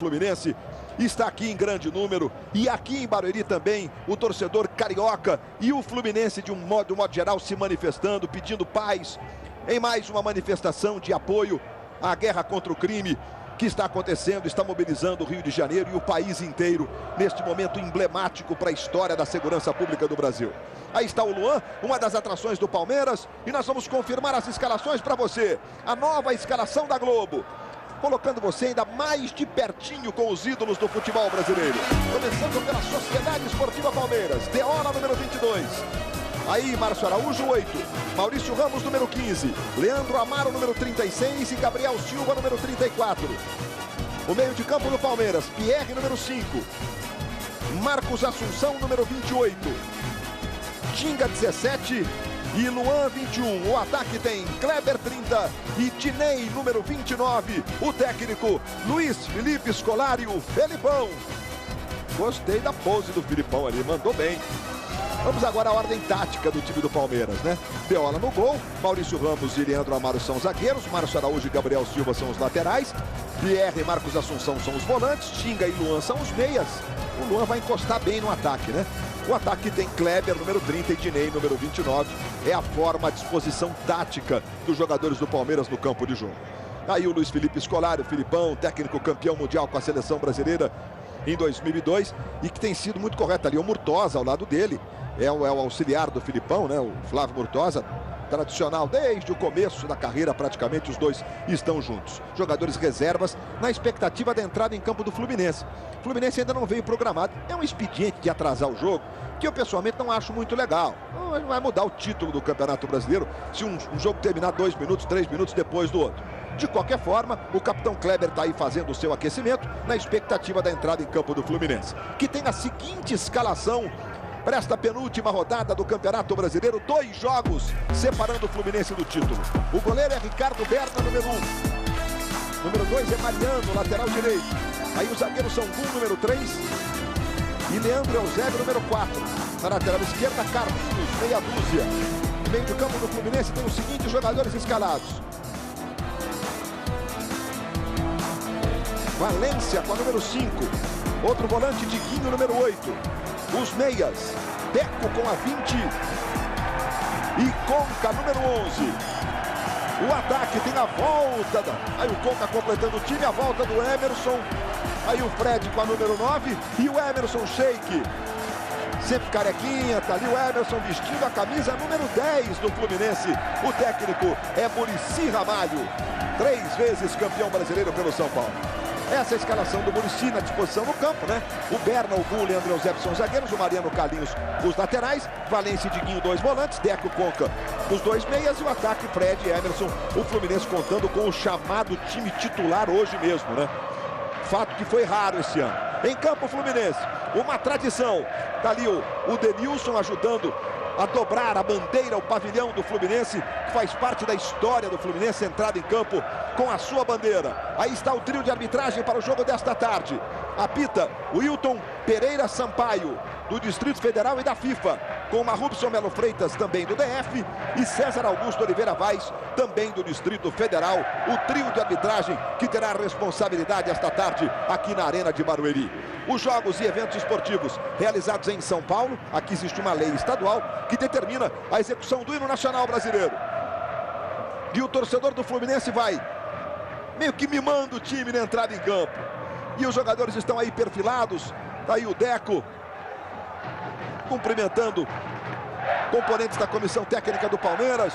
Fluminense está aqui em grande número e aqui em Barueri também o torcedor carioca e o Fluminense de um modo geral se manifestando, pedindo paz em mais uma manifestação de apoio à guerra contra o crime que está acontecendo, está mobilizando o Rio de Janeiro e o país inteiro neste momento emblemático para a história da segurança pública do Brasil. Aí está o Luan, uma das atrações do Palmeiras, e nós vamos confirmar as escalações para você. A nova escalação da Globo, colocando você ainda mais de pertinho com os ídolos do futebol brasileiro. Começando pela Sociedade Esportiva Palmeiras, Deola, número 22. Aí, Márcio Araújo, 8. Maurício Ramos, número 15. Leandro Amaro, número 36. E Gabriel Silva, número 34. O meio de campo do Palmeiras, Pierre, número 5. Marcos Assunção, número 28. Tinga, 17. E Luan, 21. O ataque tem Kleber, 30. E Dinei, número 29. O técnico, Luiz Felipe Scolari, o Felipão. Gostei da pose do Felipão ali, mandou bem. Vamos agora à ordem tática do time do Palmeiras, né? Deola no gol, Maurício Ramos e Leandro Amaro são os zagueiros, Márcio Araújo e Gabriel Silva são os laterais, Pierre e Marcos Assunção são os volantes, Tinga e Luan são os meias. O Luan vai encostar bem no ataque, né? O ataque tem Kleber, número 30, e Dinei, número 29. É a forma, a disposição tática dos jogadores do Palmeiras no campo de jogo. Aí o Luiz Felipe Scolari, o Filipão, técnico campeão mundial com a seleção brasileira em 2002 e que tem sido muito correto ali. O Murtosa ao lado dele é o auxiliar do Filipão, né? O Flávio Murtosa, tradicional desde o começo da carreira, praticamente os dois estão juntos. Jogadores reservas na expectativa da entrada em campo do Fluminense. O Fluminense ainda não veio programado. É um expediente de atrasar o jogo que eu pessoalmente não acho muito legal. Não vai mudar o título do Campeonato Brasileiro se um jogo terminar 2 minutos, 3 minutos depois do outro. De qualquer forma, o capitão Kleber está aí fazendo o seu aquecimento na expectativa da entrada em campo do Fluminense, que tem a seguinte escalação para esta penúltima rodada do Campeonato Brasileiro. 2 jogos separando o Fluminense do título. O goleiro é Ricardo Berna, número 1. Número 2 é Mariano, lateral direito. Aí os zagueiros são Gum, número 3. E Leandro Eusébio, número 4. Na lateral esquerda, Carlinhos, meia dúzia. No meio do campo do Fluminense tem os seguintes jogadores escalados: Valência com a número 5. Outro volante, Diguinho, número 8. Os meias, Deco com a 20 e Conca, número 11. O ataque tem a volta, aí o Conca completando o time, a volta do Emerson. Aí o Fred com a número 9 e o Emerson Sheik. Sempre carequinha, tá ali o Emerson vestindo a camisa número 10 do Fluminense. O técnico é Muricy Ramalho, 3 vezes campeão brasileiro pelo São Paulo. Essa é a escalação do Muricy na disposição no campo, né? O Berna, o Gum, o Leandro Eusébio são os zagueiros, o Mariano, o Carlinhos, os laterais, Valência e Diguinho, 2 volantes, Deco, Conca, os 2 meias, e o ataque, Fred e Emerson. O Fluminense contando com o chamado time titular hoje mesmo, né? Fato que foi raro esse ano. Em campo, Fluminense, uma tradição. Tá ali o Denilson ajudando a dobrar a bandeira, o pavilhão do Fluminense, que faz parte da história do Fluminense, entrada em campo com a sua bandeira. Aí está o trio de arbitragem para o jogo desta tarde. Apita Wilton Pereira Sampaio, do Distrito Federal e da FIFA, com Marrubson Melo Freitas, também do DF, e César Augusto Oliveira Vaz, também do Distrito Federal. O trio de arbitragem que terá a responsabilidade esta tarde aqui na Arena de Barueri. Os jogos e eventos esportivos realizados em São Paulo, aqui existe uma lei estadual que determina a execução do hino nacional brasileiro. E o torcedor do Fluminense vai meio que mimando o time na entrada em campo. E os jogadores estão aí perfilados. Tá aí o Deco cumprimentando componentes da comissão técnica do Palmeiras.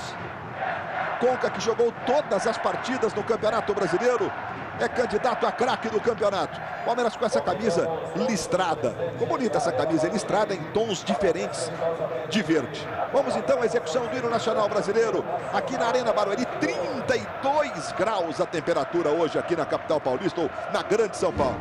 Conca, que jogou todas as partidas no Campeonato Brasileiro, é candidato a craque do campeonato. Palmeiras com essa camisa listrada. Ficou bonita essa camisa listrada em tons diferentes de verde. Vamos então à execução do hino nacional brasileiro aqui na Arena Barueri. 32 graus a temperatura hoje aqui na capital paulista, ou na Grande São Paulo.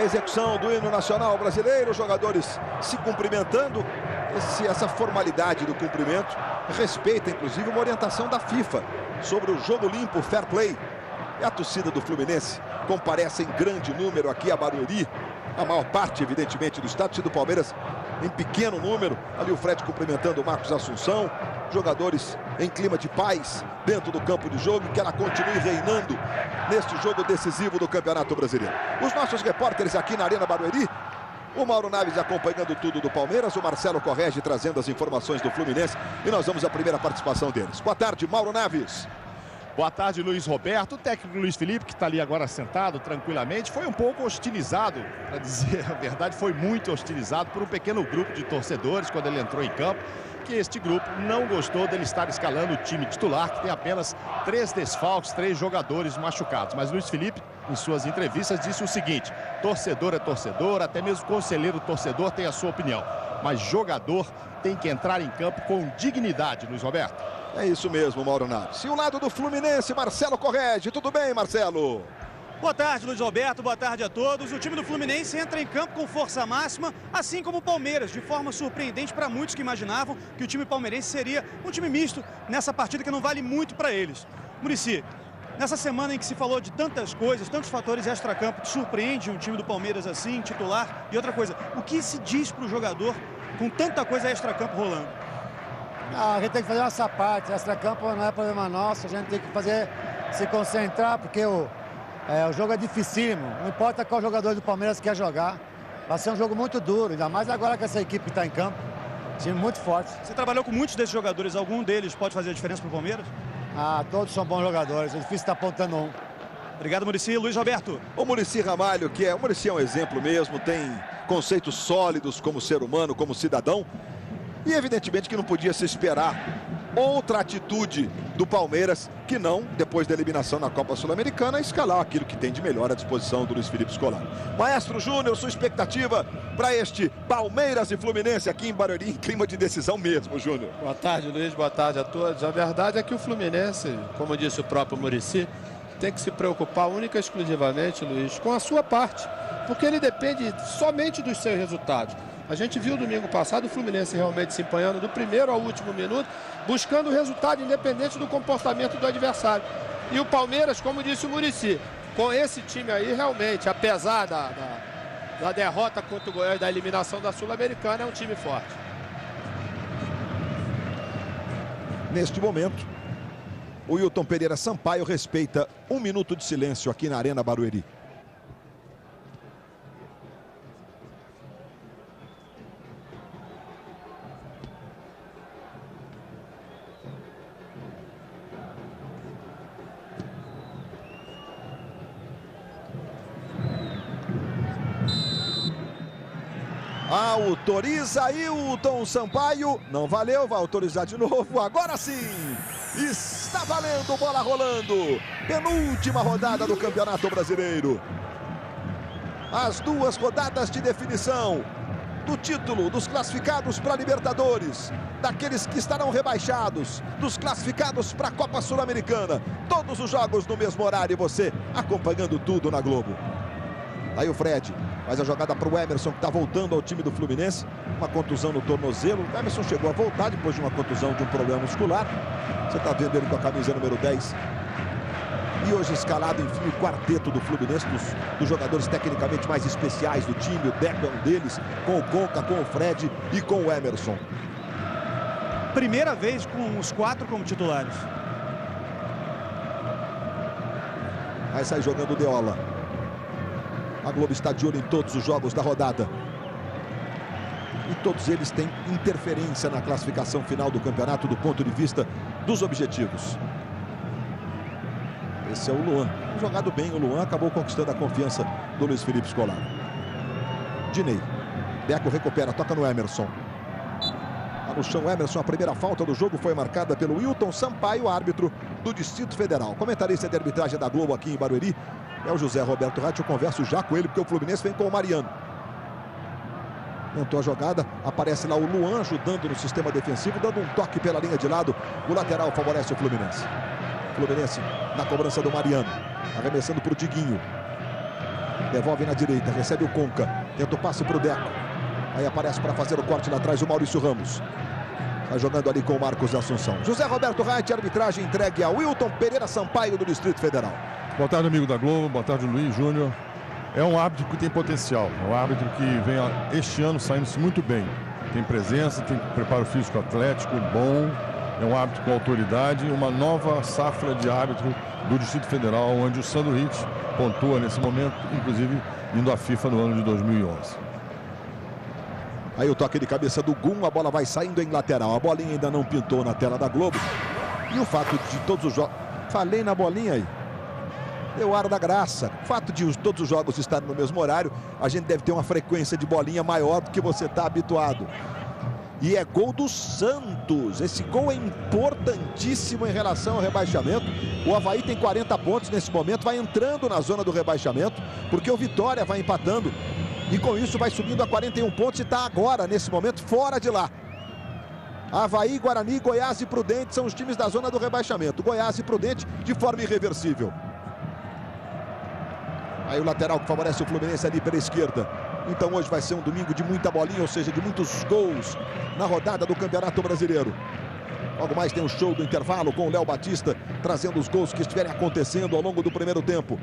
A execução do hino nacional brasileiro, os jogadores se cumprimentando. Essa formalidade do cumprimento respeita, inclusive, uma orientação da FIFA sobre o jogo limpo, fair play. E a torcida do Fluminense comparece em grande número aqui a Barueri. A maior parte, evidentemente, do estádio, e do Palmeiras em pequeno número. Ali o Fred cumprimentando o Marcos Assunção. Jogadores em clima de paz dentro do campo de jogo, que ela continue reinando neste jogo decisivo do Campeonato Brasileiro. Os nossos repórteres aqui na Arena Barueri, o Mauro Naves acompanhando tudo do Palmeiras, o Marcelo Correge trazendo as informações do Fluminense, e nós vamos à primeira participação deles. Boa tarde, Mauro Naves. Boa tarde, Luiz Roberto. O técnico Luiz Felipe, que está ali agora sentado tranquilamente, foi um pouco hostilizado, para dizer a verdade, foi muito hostilizado por um pequeno grupo de torcedores quando ele entrou em campo, que este grupo não gostou dele estar escalando o time titular, que tem apenas 3 desfalques, 3 jogadores machucados. Mas Luiz Felipe, em suas entrevistas, disse o seguinte: torcedor é torcedor, até mesmo conselheiro torcedor tem a sua opinião, mas jogador tem que entrar em campo com dignidade, Luiz Roberto. É isso mesmo, Mauro Naves. E o lado do Fluminense, Marcelo Correge. Tudo bem, Marcelo? Boa tarde, Luiz Roberto. Boa tarde a todos. O time do Fluminense entra em campo com força máxima, assim como o Palmeiras, de forma surpreendente para muitos que imaginavam que o time palmeirense seria um time misto nessa partida que não vale muito para eles. Muricy, nessa semana em que se falou de tantas coisas, tantos fatores extracampo, surpreende um time do Palmeiras assim, titular? E outra coisa, o que se diz para o jogador com tanta coisa extracampo rolando? A gente tem que fazer nossa parte, extracampo não é problema nosso, a gente tem que se concentrar, porque o jogo é dificílimo, não importa qual jogador do Palmeiras quer jogar, vai ser um jogo muito duro, ainda mais agora com essa equipe que está em campo, time muito forte. Você trabalhou com muitos desses jogadores, algum deles pode fazer a diferença para o Palmeiras? Todos são bons jogadores, é difícil estar apontando um. Obrigado, Muricy. Luiz Roberto. O Muricy Ramalho, o Muricy é um exemplo mesmo, tem conceitos sólidos como ser humano, como cidadão. E evidentemente que não podia se esperar outra atitude do Palmeiras que não, depois da eliminação na Copa Sul-Americana, escalar aquilo que tem de melhor à disposição do Luiz Felipe Scolari. Maestro Júnior, sua expectativa para este Palmeiras e Fluminense aqui em Barueri, em clima de decisão mesmo, Júnior. Boa tarde, Luiz, boa tarde a todos. A verdade é que o Fluminense, como disse o próprio Muricy, tem que se preocupar única e exclusivamente, Luiz, com a sua parte, porque ele depende somente dos seus resultados. A gente viu domingo passado o Fluminense realmente se empenhando do primeiro ao último minuto, buscando o resultado independente do comportamento do adversário. E o Palmeiras, como disse o Muricy, com esse time aí, realmente, apesar da derrota contra o Goiás, da eliminação da Sul-Americana, é um time forte. Neste momento, o Wilton Pereira Sampaio respeita 1 minuto de silêncio aqui na Arena Barueri. Autoriza Wilton Sampaio. Não valeu, vai autorizar de novo. Agora sim, está valendo, bola rolando. Penúltima rodada do Campeonato Brasileiro. As 2 rodadas de definição do título dos classificados para a Libertadores, daqueles que estarão rebaixados, dos classificados para a Copa Sul-Americana. Todos os jogos no mesmo horário, você acompanhando tudo na Globo. Aí o Fred faz a jogada para o Emerson, que está voltando ao time do Fluminense. Uma contusão no tornozelo. O Emerson chegou a voltar depois de uma contusão de um problema muscular. Você está vendo ele com a camisa número 10. E hoje escalado, enfim, o quarteto do Fluminense, dos jogadores tecnicamente mais especiais do time. O Deco é um deles, com o Conca, com o Fred e com o Emerson. Primeira vez com os 4 como titulares. Aí sai jogando o Deola. A Globo está de olho em todos os jogos da rodada. E todos eles têm interferência na classificação final do campeonato do ponto de vista dos objetivos. Esse é o Luan. Jogado bem, o Luan acabou conquistando a confiança do Luiz Felipe Scolari. Dinei. Deco recupera, toca no Emerson. Está no chão Emerson. A primeira falta do jogo foi marcada pelo Wilton Sampaio, árbitro do Distrito Federal. Comentarista de arbitragem da Globo aqui em Barueri é o José Roberto Ratti. Eu converso já com ele, porque o Fluminense vem com o Mariano. Montou a jogada, aparece lá o Luan ajudando no sistema defensivo, dando um toque pela linha de lado. O lateral favorece o Fluminense. Fluminense na cobrança do Mariano, arremessando para o Diguinho. Devolve na direita, recebe o Conca. Tenta o passe para o Deco. Aí aparece para fazer o corte lá atrás o Maurício Ramos. Está jogando ali com o Marcos Assunção. José Roberto Reit, arbitragem entregue a Wilton Pereira Sampaio do Distrito Federal. Boa tarde, amigo da Globo. Boa tarde, Luiz Júnior. É um árbitro que tem potencial. É um árbitro que vem este ano saindo-se muito bem. Tem presença, tem preparo físico atlético bom. É um árbitro com autoridade. Uma nova safra de árbitro do Distrito Federal, onde o Sandro Hitch pontua nesse momento, inclusive indo à FIFA no ano de 2011. Aí o toque de cabeça do Gum, a bola vai saindo em lateral. A bolinha ainda não pintou na tela da Globo. E o fato de todos os jogos... Falei na bolinha aí. Deu ar da graça. O fato de todos os jogos estarem no mesmo horário, a gente deve ter uma frequência de bolinha maior do que você está habituado. E é gol do Santos. Esse gol é importantíssimo em relação ao rebaixamento. O Avaí tem 40 pontos nesse momento, vai entrando na zona do rebaixamento, porque o Vitória vai empatando. E com isso vai subindo a 41 pontos e está agora, nesse momento, fora de lá. Avaí, Guarani, Goiás e Prudente são os times da zona do rebaixamento. Goiás e Prudente de forma irreversível. Aí o lateral que favorece o Fluminense ali pela esquerda. Então hoje vai ser um domingo de muita bolinha, ou seja, de muitos gols na rodada do Campeonato Brasileiro. Logo mais tem um show do intervalo com o Léo Batista, trazendo os gols que estiverem acontecendo ao longo do primeiro tempo.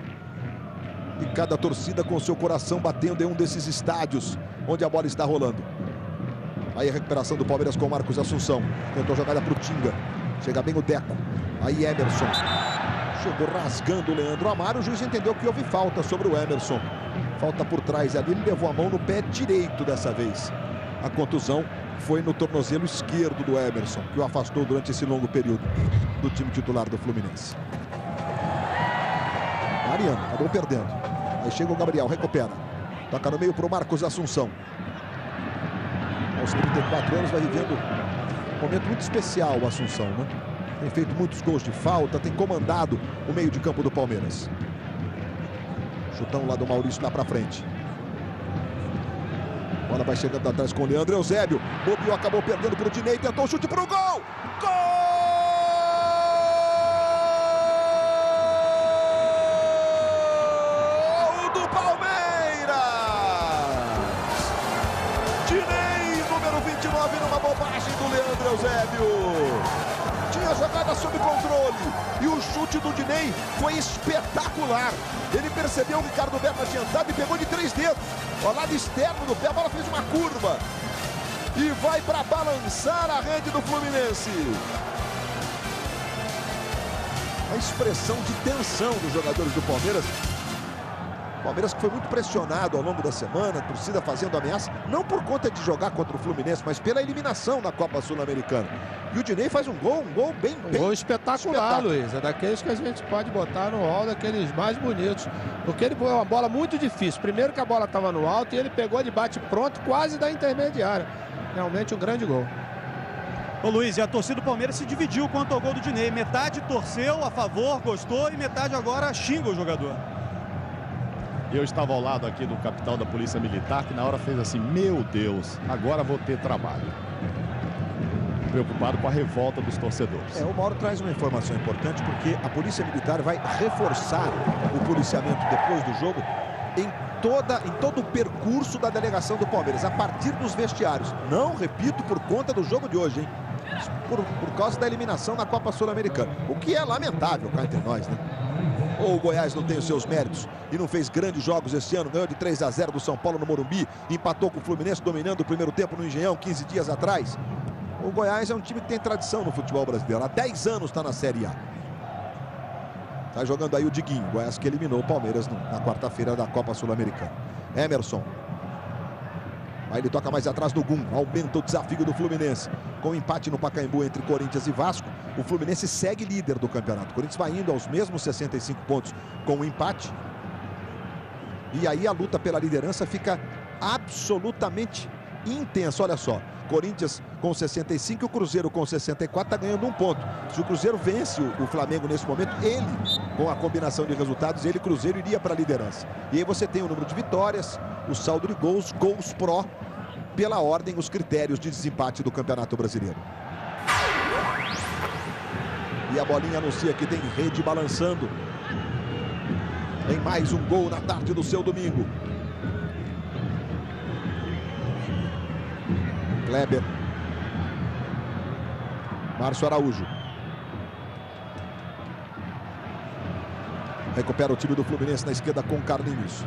E cada torcida com seu coração batendo em um desses estádios onde a bola está rolando. Aí a recuperação do Palmeiras com o Marcos Assunção. Tentou jogada para o Tinga. Chega bem o Deco. Aí Emerson. Chegou rasgando o Leandro Amaro. O juiz entendeu que houve falta sobre o Emerson. Falta por trás ali. Ele levou a mão no pé direito dessa vez. A contusão foi no tornozelo esquerdo do Emerson, que o afastou durante esse longo período do time titular do Fluminense. Mariano, acabou perdendo. Aí chega o Gabriel, recupera. Toca no meio para o Marcos Assunção. Aos 34 anos vai vivendo um momento muito especial o Assunção, né? Tem feito muitos gols de falta, tem comandado o meio de campo do Palmeiras. Chutão lá do Maurício lá para frente. Bola vai chegando atrás com o Leandro Eusébio. Bobiou, acabou perdendo para o Dinei, tentou o chute para o gol! Gol! Numa bobagem do Leandro Eusébio. Tinha a jogada sob controle e o chute do Dinei foi espetacular. Ele percebeu o Ricardo Berto adiantado e pegou de 3 dedos. Ao lado externo do pé, a bola fez uma curva e vai para balançar a rede do Fluminense. A expressão de tensão dos jogadores do Palmeiras. Palmeiras que foi muito pressionado ao longo da semana, a torcida fazendo ameaça, não por conta de jogar contra o Fluminense, mas pela eliminação na Copa Sul-Americana. E o Dinei faz um gol bem gol espetacular, Luiz. É daqueles que a gente pode botar no hall daqueles mais bonitos. Porque ele foi uma bola muito difícil. Primeiro que a bola estava no alto e ele pegou de bate pronto quase da intermediária. Realmente um grande gol. Ô Luiz, e a torcida do Palmeiras se dividiu quanto ao gol do Dinei. Metade torceu a favor, gostou, e metade agora xinga o jogador. Eu estava ao lado aqui do capitão da Polícia Militar, que na hora fez assim: meu Deus, agora vou ter trabalho. Preocupado com a revolta dos torcedores. O Mauro traz uma informação importante, porque a Polícia Militar vai reforçar o policiamento depois do jogo em todo o percurso da delegação do Palmeiras, a partir dos vestiários. Não, repito, por conta do jogo de hoje, hein? Por causa da eliminação na Copa Sul-Americana. O que é lamentável cá entre nós, né? Ou o Goiás não tem os seus méritos e não fez grandes jogos esse ano, ganhou de 3-0 do São Paulo no Morumbi, empatou com o Fluminense dominando o primeiro tempo no Engenhão 15 dias atrás. O Goiás é um time que tem tradição no futebol brasileiro, há 10 anos está na Série A. Está jogando aí o Diguinho, o Goiás que eliminou o Palmeiras na quarta-feira da Copa Sul-Americana. Emerson. Aí ele toca mais atrás do Gum, aumenta o desafio do Fluminense. Com o empate no Pacaembu entre Corinthians e Vasco, o Fluminense segue líder do campeonato. O Corinthians vai indo aos mesmos 65 pontos com o empate. E aí a luta pela liderança fica absolutamente intensa. Olha só, Corinthians com 65 e o Cruzeiro com 64 está ganhando 1 ponto. Se o Cruzeiro vence o Flamengo nesse momento, ele, com a combinação de resultados, ele, Cruzeiro, iria para a liderança. E aí você tem o número de vitórias, o saldo de gols, gols pró, pela ordem, os critérios de desempate do Campeonato Brasileiro. E a bolinha anuncia que tem rede balançando. em mais um gol na tarde do seu domingo. Kleber. Márcio Araújo. Recupera o time do Fluminense na esquerda com Carlinhos.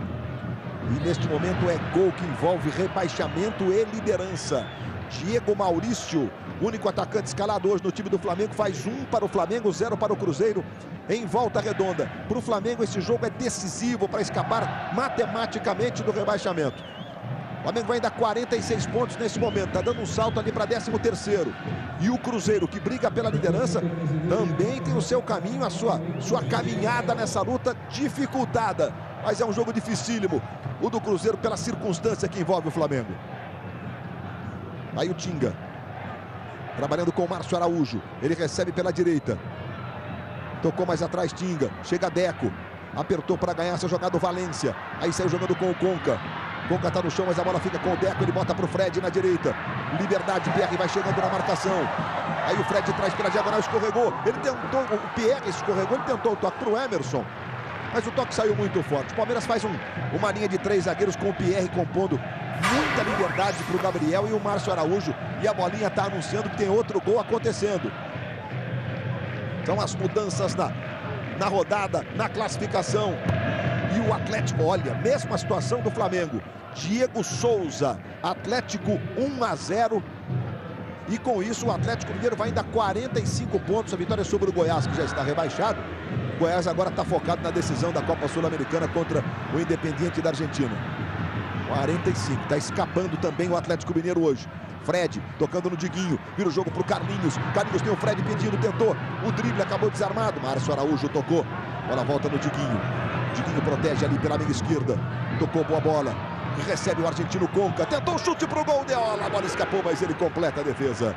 E neste momento é gol que envolve rebaixamento e liderança. Diego Maurício, único atacante escalado hoje no time do Flamengo, faz 1 para o Flamengo, 0 para o Cruzeiro em Volta Redonda. Para o Flamengo esse jogo é decisivo para escapar matematicamente do rebaixamento. O Flamengo vai dar 46 pontos nesse momento, está dando um salto ali para 13º. E o Cruzeiro, que briga pela liderança, também tem o seu caminho, a sua caminhada nessa luta dificultada. Mas é um jogo dificílimo, o do Cruzeiro, pela circunstância que envolve o Flamengo. Aí o Tinga, trabalhando com o Márcio Araújo, ele recebe pela direita. Tocou mais atrás Tinga, chega Deco, apertou para ganhar essa jogada o Valência. Aí saiu jogando com o Conca. Conca está no chão, mas a bola fica com o Deco, ele bota para o Fred na direita. Liberdade, Pierre vai chegando na marcação. Aí o Fred traz pela diagonal, escorregou. Ele tentou, o Pierre escorregou, ele tentou o toque para o Emerson. Mas o toque saiu muito forte. O Palmeiras faz uma linha de 3 zagueiros com o Pierre compondo muita liberdade para o Gabriel e o Márcio Araújo. E a bolinha está anunciando que tem outro gol acontecendo. São as mudanças na rodada, na classificação. E o Atlético, olha, mesma situação do Flamengo. Diego Souza, Atlético 1-0. E com isso o Atlético Mineiro vai ainda 45 pontos. A vitória sobre o Goiás, que já está rebaixado. O Goiás agora está focado na decisão da Copa Sul-Americana contra o Independiente da Argentina. 45, está escapando também o Atlético Mineiro hoje. Fred tocando no Diguinho, vira o jogo para o Carlinhos. Carlinhos tem o Fred pedindo, tentou. O drible acabou desarmado. Márcio Araújo tocou. Bola volta no Diguinho. Diguinho protege ali pela meia esquerda. Tocou boa bola. Recebe o argentino Conca. Tentou o chute pro gol. Deola. A bola escapou, mas ele completa a defesa.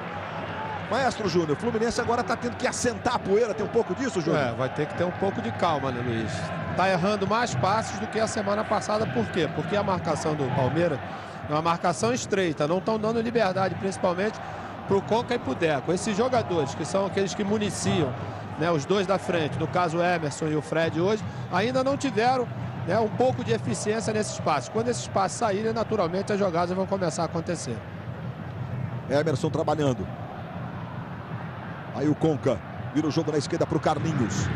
Maestro Júnior, o Fluminense agora está tendo que assentar a poeira. Tem um pouco disso, Júnior? Vai ter que ter um pouco de calma, né, Luiz? Está errando mais passes do que a semana passada. Por quê? Porque a marcação do Palmeiras é uma marcação estreita. Não estão dando liberdade, principalmente para o Conca e para o Deco. Esses jogadores, que são aqueles que municiam, né, os dois da frente, no caso o Emerson e o Fred hoje, ainda não tiveram, né, um pouco de eficiência nesse espaço. Quando esses passos saírem, naturalmente as jogadas vão começar a acontecer. Emerson trabalhando. Aí o Conca vira o jogo na esquerda para o Carlinhos.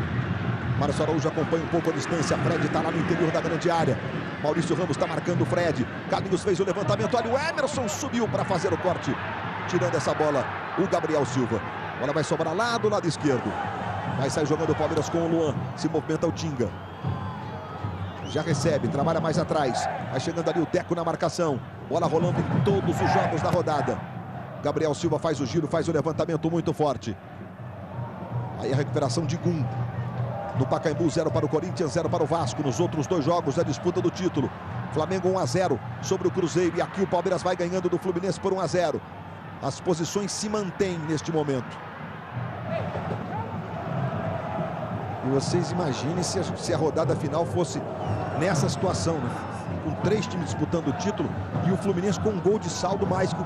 Márcio Araújo acompanha um pouco a distância. Fred está lá no interior da grande área. Maurício Ramos está marcando o Fred. Carlinhos fez o levantamento. Olha, o Emerson subiu para fazer o corte. Tirando essa bola, o Gabriel Silva. A bola vai sobrar lá do lado esquerdo. Vai sair jogando o Palmeiras com o Luan. Se movimenta o Tinga. Já recebe, trabalha mais atrás. Vai chegando ali o Deco na marcação. Bola rolando em todos os jogos da rodada. Gabriel Silva faz o giro, faz o levantamento muito forte. Aí a recuperação de Gum. No Pacaembu, 0 para o Corinthians, 0 para o Vasco. Nos outros dois jogos, a disputa do título. Flamengo 1-0 sobre o Cruzeiro. E aqui o Palmeiras vai ganhando do Fluminense por 1-0. As posições se mantêm neste momento. E vocês imaginem se a rodada final fosse nessa situação, né? Com 3 times disputando o título e o Fluminense com um gol de saldo mais que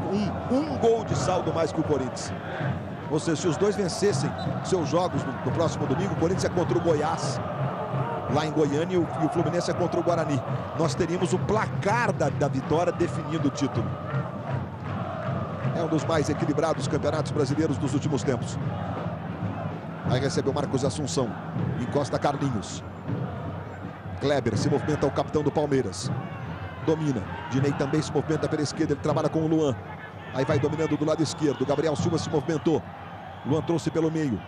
um gol de saldo mais que o Corinthians. Ou seja, se os dois vencessem seus jogos no próximo domingo, o Corinthians é contra o Goiás, lá em Goiânia, e o Fluminense é contra o Guarani. Nós teríamos o placar da vitória definindo o título. É um dos mais equilibrados campeonatos brasileiros dos últimos tempos. Aí recebe o Marcos Assunção. Encosta Carlinhos. Kleber se movimenta, o capitão do Palmeiras. Domina. Dinei também se movimenta pela esquerda. Ele trabalha com o Luan. Aí vai dominando do lado esquerdo. Gabriel Silva se movimentou. Luan trouxe pelo meio.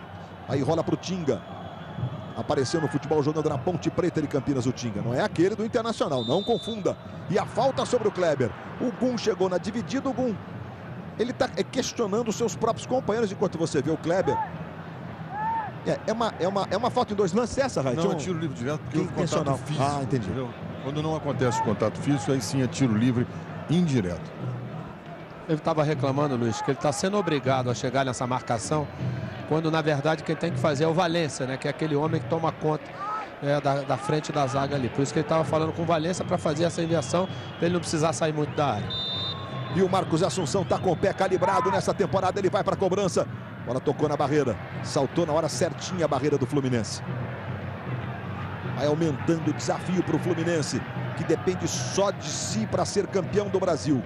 Aí rola para o Tinga. Apareceu no futebol jogando na Ponte Preta de Campinas o Tinga. Não é aquele do Internacional, não confunda. E a falta sobre o Kleber. O Gum chegou na dividida. O Gum, ele está questionando os seus próprios companheiros enquanto você vê o Kleber. É uma falta em 2 lances essa, Raid? Não, é tiro livre direto porque houve contato físico. Ah, entendi. Entendeu? Quando não acontece o contato físico, aí sim é tiro livre indireto. Ele estava reclamando, Luiz, que ele está sendo obrigado a chegar nessa marcação, quando na verdade quem tem que fazer é o Valência, né? Que é aquele homem que toma conta da frente da zaga ali. Por isso que ele estava falando com o Valência para fazer essa inversão, para ele não precisar sair muito da área. E o Marcos Assunção está com o pé calibrado nessa temporada. Ele vai para a cobrança. Bola tocou na barreira. Saltou na hora certinha a barreira do Fluminense. Vai aumentando o desafio para o Fluminense, que depende só de si para ser campeão do Brasil.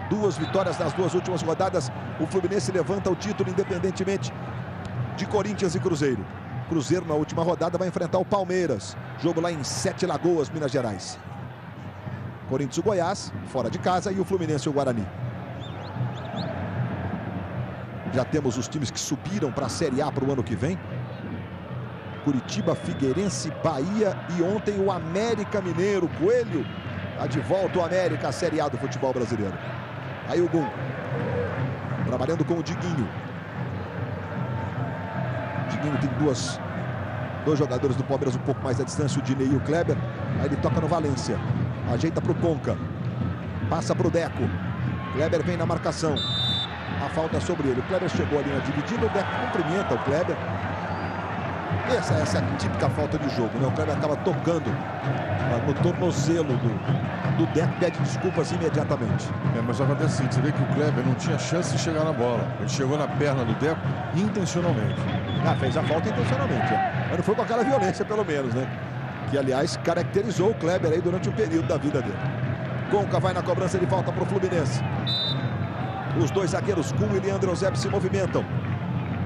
2 vitórias nas 2 últimas rodadas. O Fluminense levanta o título independentemente de Corinthians e Cruzeiro. Cruzeiro na última rodada vai enfrentar o Palmeiras. Jogo lá em Sete Lagoas, Minas Gerais. Corinthians e o Goiás, fora de casa, e o Fluminense e o Guarani. Já temos os times que subiram para a Série A para o ano que vem. Curitiba, Figueirense, Bahia e ontem o América Mineiro. Coelho, está de volta o América, a Série A do futebol brasileiro. Aí o Gum, trabalhando com o Diguinho. Diguinho tem dois jogadores do Palmeiras um pouco mais à distância, o Dinei e o Kleber. Aí ele toca no Valência, ajeita para o Conca, passa para o Deco. Kleber vem na marcação, a falta sobre ele. O Kleber chegou ali na dividida, o Deco cumprimenta o Kleber. Essa é a típica falta de jogo, né? O Kleber acaba tocando no tornozelo do Deco, pede desculpas imediatamente. Mas acontece assim, você vê que o Kleber não tinha chance de chegar na bola. Ele chegou na perna do Deco intencionalmente. Fez a falta intencionalmente, mas não foi com aquela violência, pelo menos, né? Que, aliás, caracterizou o Kleber aí durante um período da vida dele. Conca vai na cobrança de falta para o Fluminense. Os 2 zagueiros, Gum e Leandro Eusébio, se movimentam.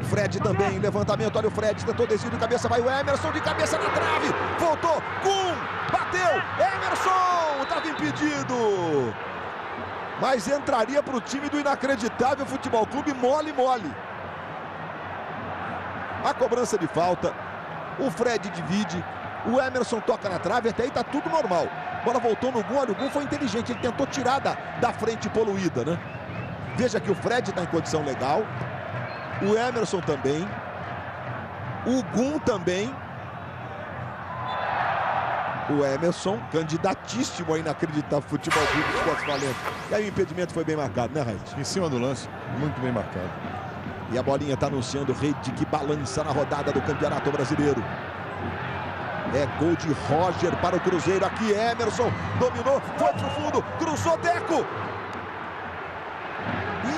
Fred também, levantamento, olha o Fred, tentou desvio de cabeça, vai o Emerson de cabeça na trave, voltou, Gum, bateu, Emerson, estava impedido. Mas entraria para o time do Inacreditável Futebol Clube, mole. A cobrança de falta, o Fred divide, o Emerson toca na trave, até aí está tudo normal. A bola voltou no Gum, olha, o Gum foi inteligente, ele tentou tirar da frente poluída, né? Veja que o Fred está em condição legal. O Emerson também. O Gum também. O Emerson, candidatíssimo a Inacreditável Futebol Clube dos Esportes Valentes. E aí o impedimento foi bem marcado, né, Raid? Em cima do lance, muito bem marcado. E a bolinha está anunciando o Reid, que balança na rodada do Campeonato Brasileiro. É gol de Roger para o Cruzeiro. Aqui Emerson, dominou, foi pro fundo, cruzou, Deco.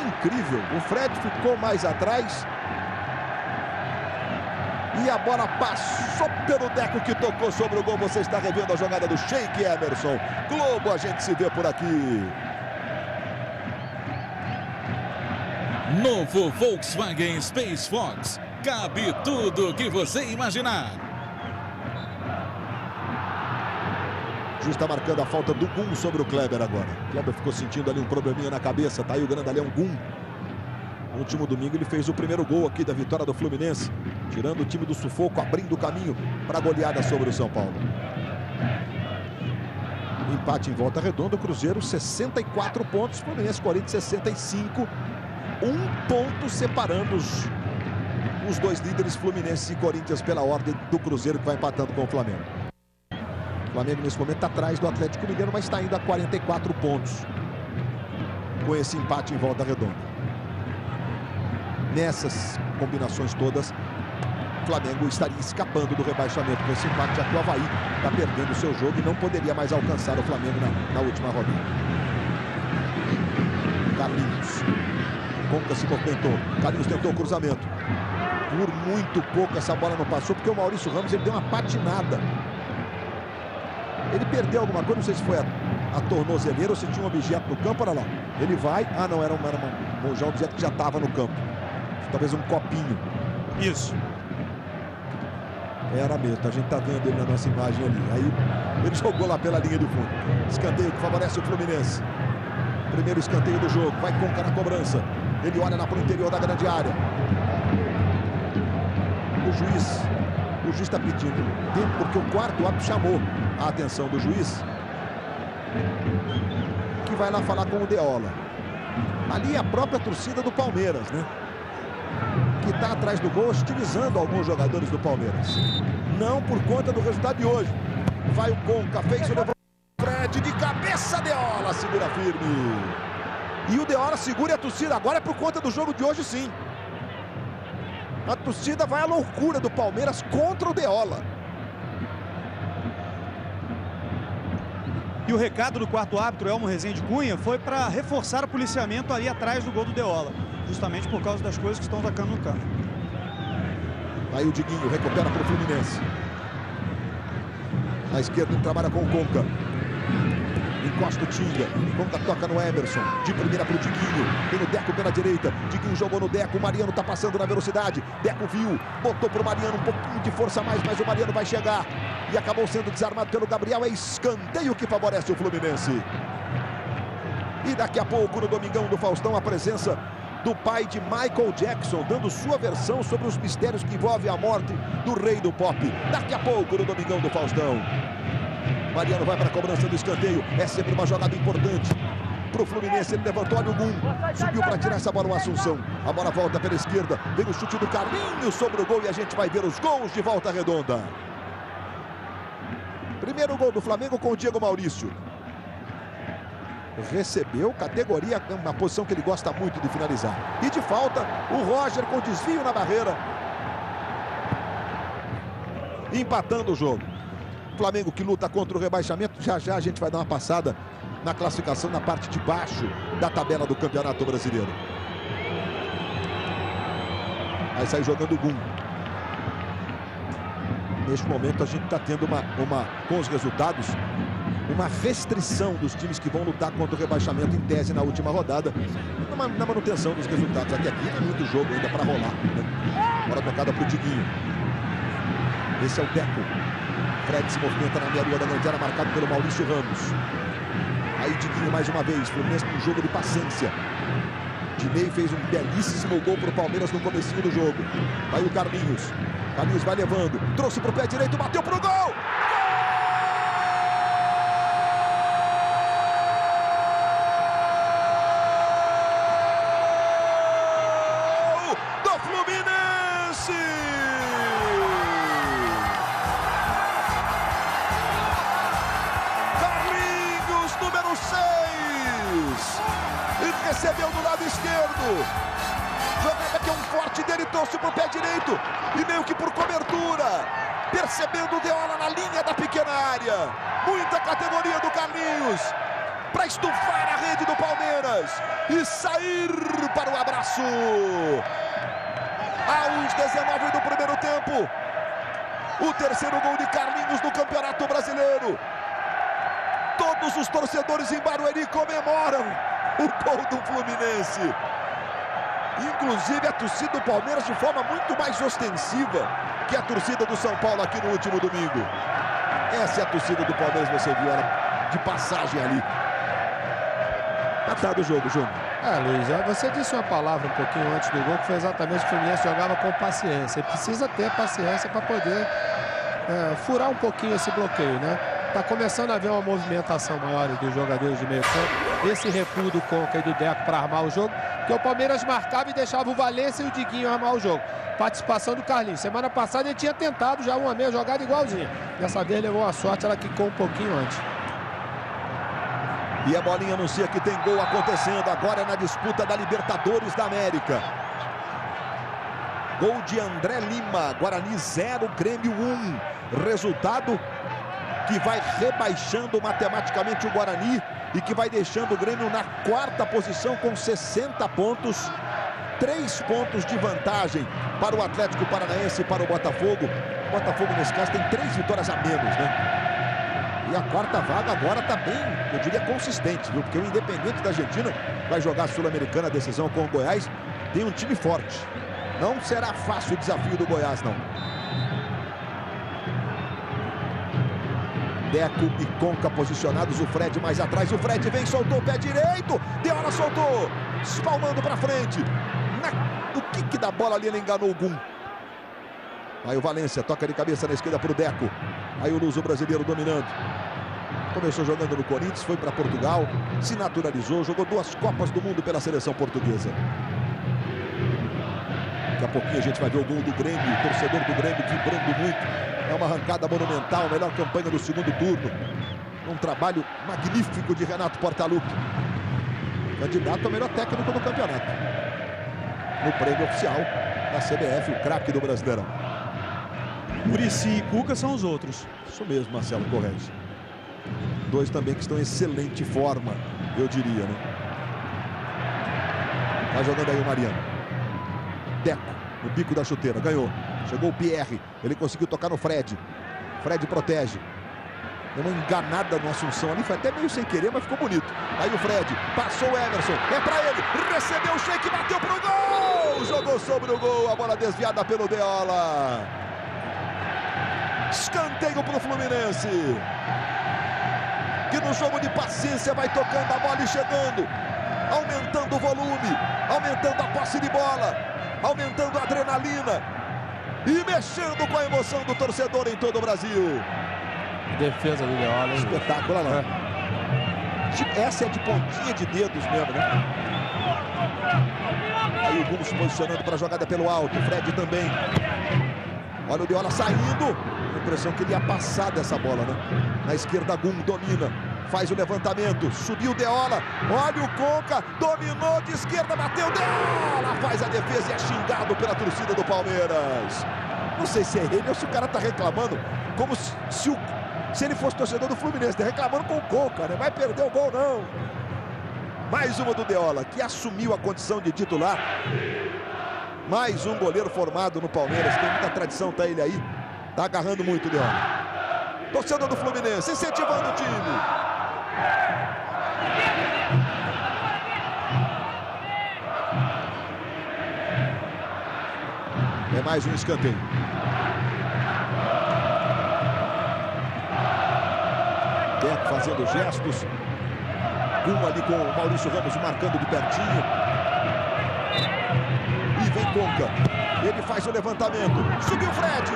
Incrível, o Fred ficou mais atrás e a bola passou pelo Deco, que tocou sobre o gol. Você está revendo a jogada do Sheik Emerson. Globo, a gente se vê por aqui. Novo Volkswagen Space Fox, cabe tudo que você imaginar. Está marcando a falta do Gum sobre o Kleber agora. O Kleber ficou sentindo ali um probleminha na cabeça. Tá aí o grandalhão Gum. No último domingo ele fez o primeiro gol aqui da vitória do Fluminense, tirando o time do sufoco, abrindo o caminho para a goleada sobre o São Paulo. Empate em Volta Redonda, o Cruzeiro 64 pontos, Fluminense 65. 1 ponto separando os 2 líderes, Fluminense e Corinthians, pela ordem do Cruzeiro, que vai empatando com o Flamengo. O Flamengo nesse momento está atrás do Atlético Mineiro, mas está indo a 44 pontos com esse empate em Volta Redonda. Nessas combinações todas, o Flamengo estaria escapando do rebaixamento com esse empate, já que o Avaí está perdendo o seu jogo e não poderia mais alcançar o Flamengo na última rodada. Carlinhos, Conca se movimentou, Carlinhos tentou o cruzamento. Por muito pouco essa bola não passou, porque o Maurício Ramos ele deu uma patinada. Ele perdeu alguma coisa, não sei se foi a tornozeleira ou se tinha um objeto no campo, olha lá. Ele vai, não, era um objeto que já estava no campo. Talvez um copinho. Isso. Era mesmo, a gente está vendo ele na nossa imagem ali. Aí ele jogou lá pela linha de fundo. Escanteio que favorece o Fluminense. Primeiro escanteio do jogo, vai Conca na cobrança. Ele olha lá para o interior da grande área. O juiz está pedindo tempo, porque o quarto árbitro chamou a atenção do juiz, que vai lá falar com o Deola. Ali é a própria torcida do Palmeiras, né? Que está atrás do gol, hostilizando alguns jogadores do Palmeiras. Não por conta do resultado de hoje. Vai o Conca, fez o levantamento. Fred de cabeça, Deola segura firme. E o Deola segura a torcida. Agora é por conta do jogo de hoje, sim. A torcida vai à loucura do Palmeiras contra o Deola. E o recado do quarto árbitro, Elmo Rezende Cunha, foi para reforçar o policiamento ali atrás do gol do Deola. Justamente por causa das coisas que estão tocando no campo. Aí o Diguinho recupera para o Fluminense. Na esquerda ele trabalha com o Conca. Encosta o Tinga. Conca toca no Emerson. De primeira pro Diguinho. Tem o Deco pela direita. Diguinho jogou no Deco. O Mariano tá passando na velocidade. Deco viu. Botou pro Mariano um pouquinho de força a mais. Mas o Mariano vai chegar. E acabou sendo desarmado pelo Gabriel. É escanteio que favorece o Fluminense. E daqui a pouco, no Domingão do Faustão, a presença do pai de Michael Jackson, dando sua versão sobre os mistérios que envolvem a morte do rei do pop. Daqui a pouco, no Domingão do Faustão. Mariano vai para a cobrança do escanteio. É sempre uma jogada importante para o Fluminense. Ele levantou, olha o Gum. Subiu para tirar essa bola, o Assunção. A bola volta pela esquerda. Vem o chute do Carlinhos sobre o gol e a gente vai ver os gols de Volta Redonda. Primeiro gol do Flamengo com o Diego Maurício. Recebeu categoria, uma posição que ele gosta muito de finalizar. E de falta, o Roger com desvio na barreira. Empatando o jogo. Flamengo que luta contra o rebaixamento. Já já a gente vai dar uma passada na classificação na parte de baixo da tabela do Campeonato Brasileiro. Vai sair jogando o Gum. Neste momento a gente está tendo com os resultados, uma restrição dos times que vão lutar contra o rebaixamento em tese na última rodada, na manutenção dos resultados. Aqui tem muito jogo ainda para rolar, né? Bola tocada para o Diguinho. Esse é o Deco. Fred se movimenta na meia-lua da grande área, marcado pelo Maurício Ramos. Aí Diguinho mais uma vez, Fluminense com um jogo de paciência. Dinei fez um belíssimo gol para o Palmeiras no comecinho do jogo. Aí o Carlinhos. Carlinhos vai levando, trouxe para o pé direito, bateu para o gol! Recebeu do lado esquerdo. Jogada que é um forte dele, trouxe para o pé direito. E meio que por cobertura. Percebendo o Deola na linha da pequena área. Muita categoria do Carlinhos. Para estufar a rede do Palmeiras. E sair para o abraço. Aos 19 do primeiro tempo. O terceiro gol de Carlinhos no Campeonato Brasileiro. Todos os torcedores em Barueri comemoram o gol do Fluminense. Inclusive a torcida do Palmeiras de forma muito mais ostensiva que a torcida do São Paulo aqui no último domingo. Essa é a torcida do Palmeiras, você viu ela de passagem ali. Matado o jogo, Júnior. Luiz, você disse uma palavra um pouquinho antes do gol, que foi exatamente que o Fluminense jogava com paciência. E precisa ter paciência para poder furar um pouquinho esse bloqueio, né? Está começando a haver uma movimentação maior dos jogadores de meio campo. Esse recuo do Conca e do Deco para armar o jogo, que o Palmeiras marcava e deixava o Valência e o Diguinho armar o jogo. Participação do Carlinhos. Semana passada ele tinha tentado já uma meia jogada igualzinha. Dessa vez levou a sorte, ela quicou um pouquinho antes. E a bolinha anuncia que tem gol acontecendo agora na disputa da Libertadores da América. Gol de André Lima. Guarani 0, Grêmio 1. Resultado que vai rebaixando matematicamente o Guarani e que vai deixando o Grêmio na quarta posição com 60 pontos. 3 pontos de vantagem para o Atlético Paranaense e para o Botafogo. O Botafogo, nesse caso, tem 3 vitórias a menos, né? E a quarta vaga agora está bem, eu diria, consistente, viu? Porque o Independente da Argentina vai jogar a Sul-Americana, a decisão com o Goiás. Tem um time forte. Não será fácil o desafio do Goiás, não. Deco e Conca posicionados, o Fred mais atrás, o Fred vem, soltou o pé direito, Deola soltou, espalmando para frente, no kick da bola ali ele enganou o Gum. Aí o Valência toca de cabeça na esquerda para o Deco, aí o luso brasileiro dominando, começou jogando no Corinthians, foi para Portugal, se naturalizou, jogou 2 Copas do Mundo pela seleção portuguesa. Daqui a pouquinho a gente vai ver o gol do Grêmio, o torcedor do Grêmio vibrando muito. É uma arrancada monumental, a melhor campanha do segundo turno. Um trabalho magnífico de Renato Portaluppi. Candidato ao melhor técnico do campeonato. No prêmio oficial da CBF, o craque do Brasileirão. Muricy e Cuca são os outros. Isso mesmo, Marcelo, corrige. 2 também que estão em excelente forma, eu diria, né? Vai jogando aí o Mariano. Deco, no bico da chuteira, ganhou. Chegou o Pierre, ele conseguiu tocar no Fred. Fred protege. Deu uma enganada no Assunção ali, foi até meio sem querer, mas ficou bonito. Aí o Fred, passou o Emerson, é pra ele, recebeu o Sheik, bateu pro gol! Jogou sobre o gol, a bola desviada pelo Deola. Escanteio pro Fluminense, que no jogo de paciência vai tocando a bola e chegando, aumentando o volume, aumentando a posse de bola, aumentando a adrenalina e mexendo com a emoção do torcedor em todo o Brasil. Defesa do Deola, hein? Espetáculo, não. Essa é de pontinha de dedos mesmo, né? Aí o Gum se posicionando para a jogada pelo alto, o Fred também. Olha o Deola saindo. A impressão que ele ia passar dessa bola, né? Na esquerda, Gum domina, faz o levantamento, subiu o Deola. Olha o Conca, dominou de esquerda, bateu, Deola faz a defesa e é xingado pela torcida do Palmeiras. Não sei se é ele ou se o cara tá reclamando como se ele fosse torcedor do Fluminense, tá reclamando com o Conca, né? Vai perder o gol, não. Mais uma do Deola, que assumiu a condição de titular. Mais um goleiro formado no Palmeiras, tem muita tradição, tá ele aí. Tá agarrando muito o Deola. Torcedor do Fluminense, incentivando o time. É mais um escanteio. Deco fazendo gestos. Ali com o Maurício Ramos marcando de pertinho. E vem Conca. Ele faz o levantamento. Subiu o Fred.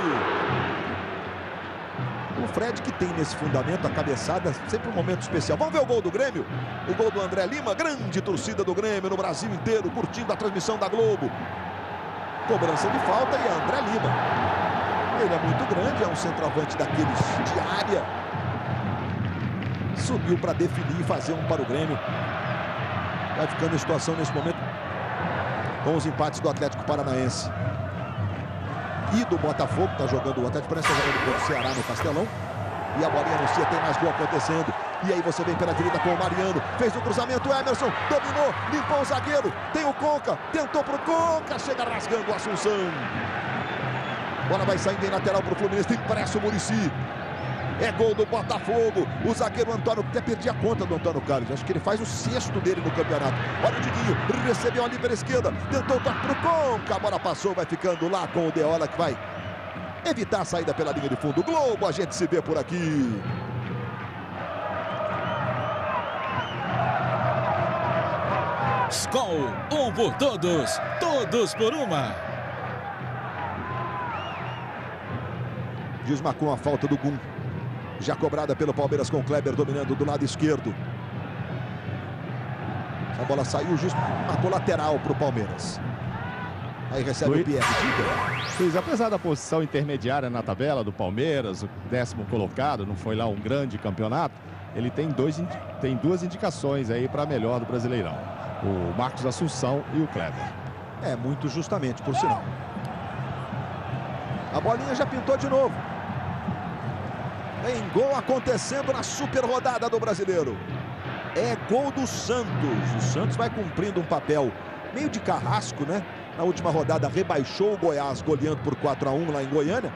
O Fred que tem nesse fundamento a cabeçada, sempre um momento especial. Vamos ver o gol do Grêmio. O gol do André Lima. Grande torcida do Grêmio no Brasil inteiro, curtindo a transmissão da Globo. Cobrança de falta e André Lima. Ele é muito grande, é um centroavante daqueles de área. Subiu para definir e fazer um para o Grêmio. Vai ficando em situação nesse momento com os empates do Atlético Paranaense e do Botafogo. Está jogando o Atlético Paranaense, está jogando contra o Ceará no Castelão. E a bolinha anuncia, tem mais gol acontecendo. E aí você vem pela direita com o Mariano. Fez o cruzamento, o Emerson dominou, limpou o zagueiro. Tem o Conca, tentou pro Conca, chega rasgando o Assunção. Bola vai saindo em lateral pro Fluminense, tem pressa o Muricy. É gol do Botafogo. O zagueiro Antônio, até perdi a conta do Antônio Carlos. Acho que ele faz o 6º dele no campeonato. Olha o Diguinho, recebeu ali pela esquerda. Tentou tocar pro Conca. A bola passou, vai ficando lá com o Deola, que vai evitar a saída pela linha de fundo. Globo, a gente se vê por aqui. Skol, um por todos, todos por uma. Desmarcou a falta do Gum. Já cobrada pelo Palmeiras com o Kleber dominando do lado esquerdo. A bola saiu justo, marcou lateral para o Palmeiras. Aí recebe o Pierre. Luiz, apesar da posição intermediária na tabela do Palmeiras, o 10º colocado, não foi lá um grande campeonato, ele tem duas indicações aí para melhor do Brasileirão. O Marcos Assunção e o Kleber. É, muito justamente, por sinal. A bolinha já pintou de novo. Tem gol acontecendo na super rodada do Brasileiro. É gol do Santos. O Santos vai cumprindo um papel meio de carrasco, né? Na última rodada rebaixou o Goiás, goleando por 4-1 lá em Goiânia.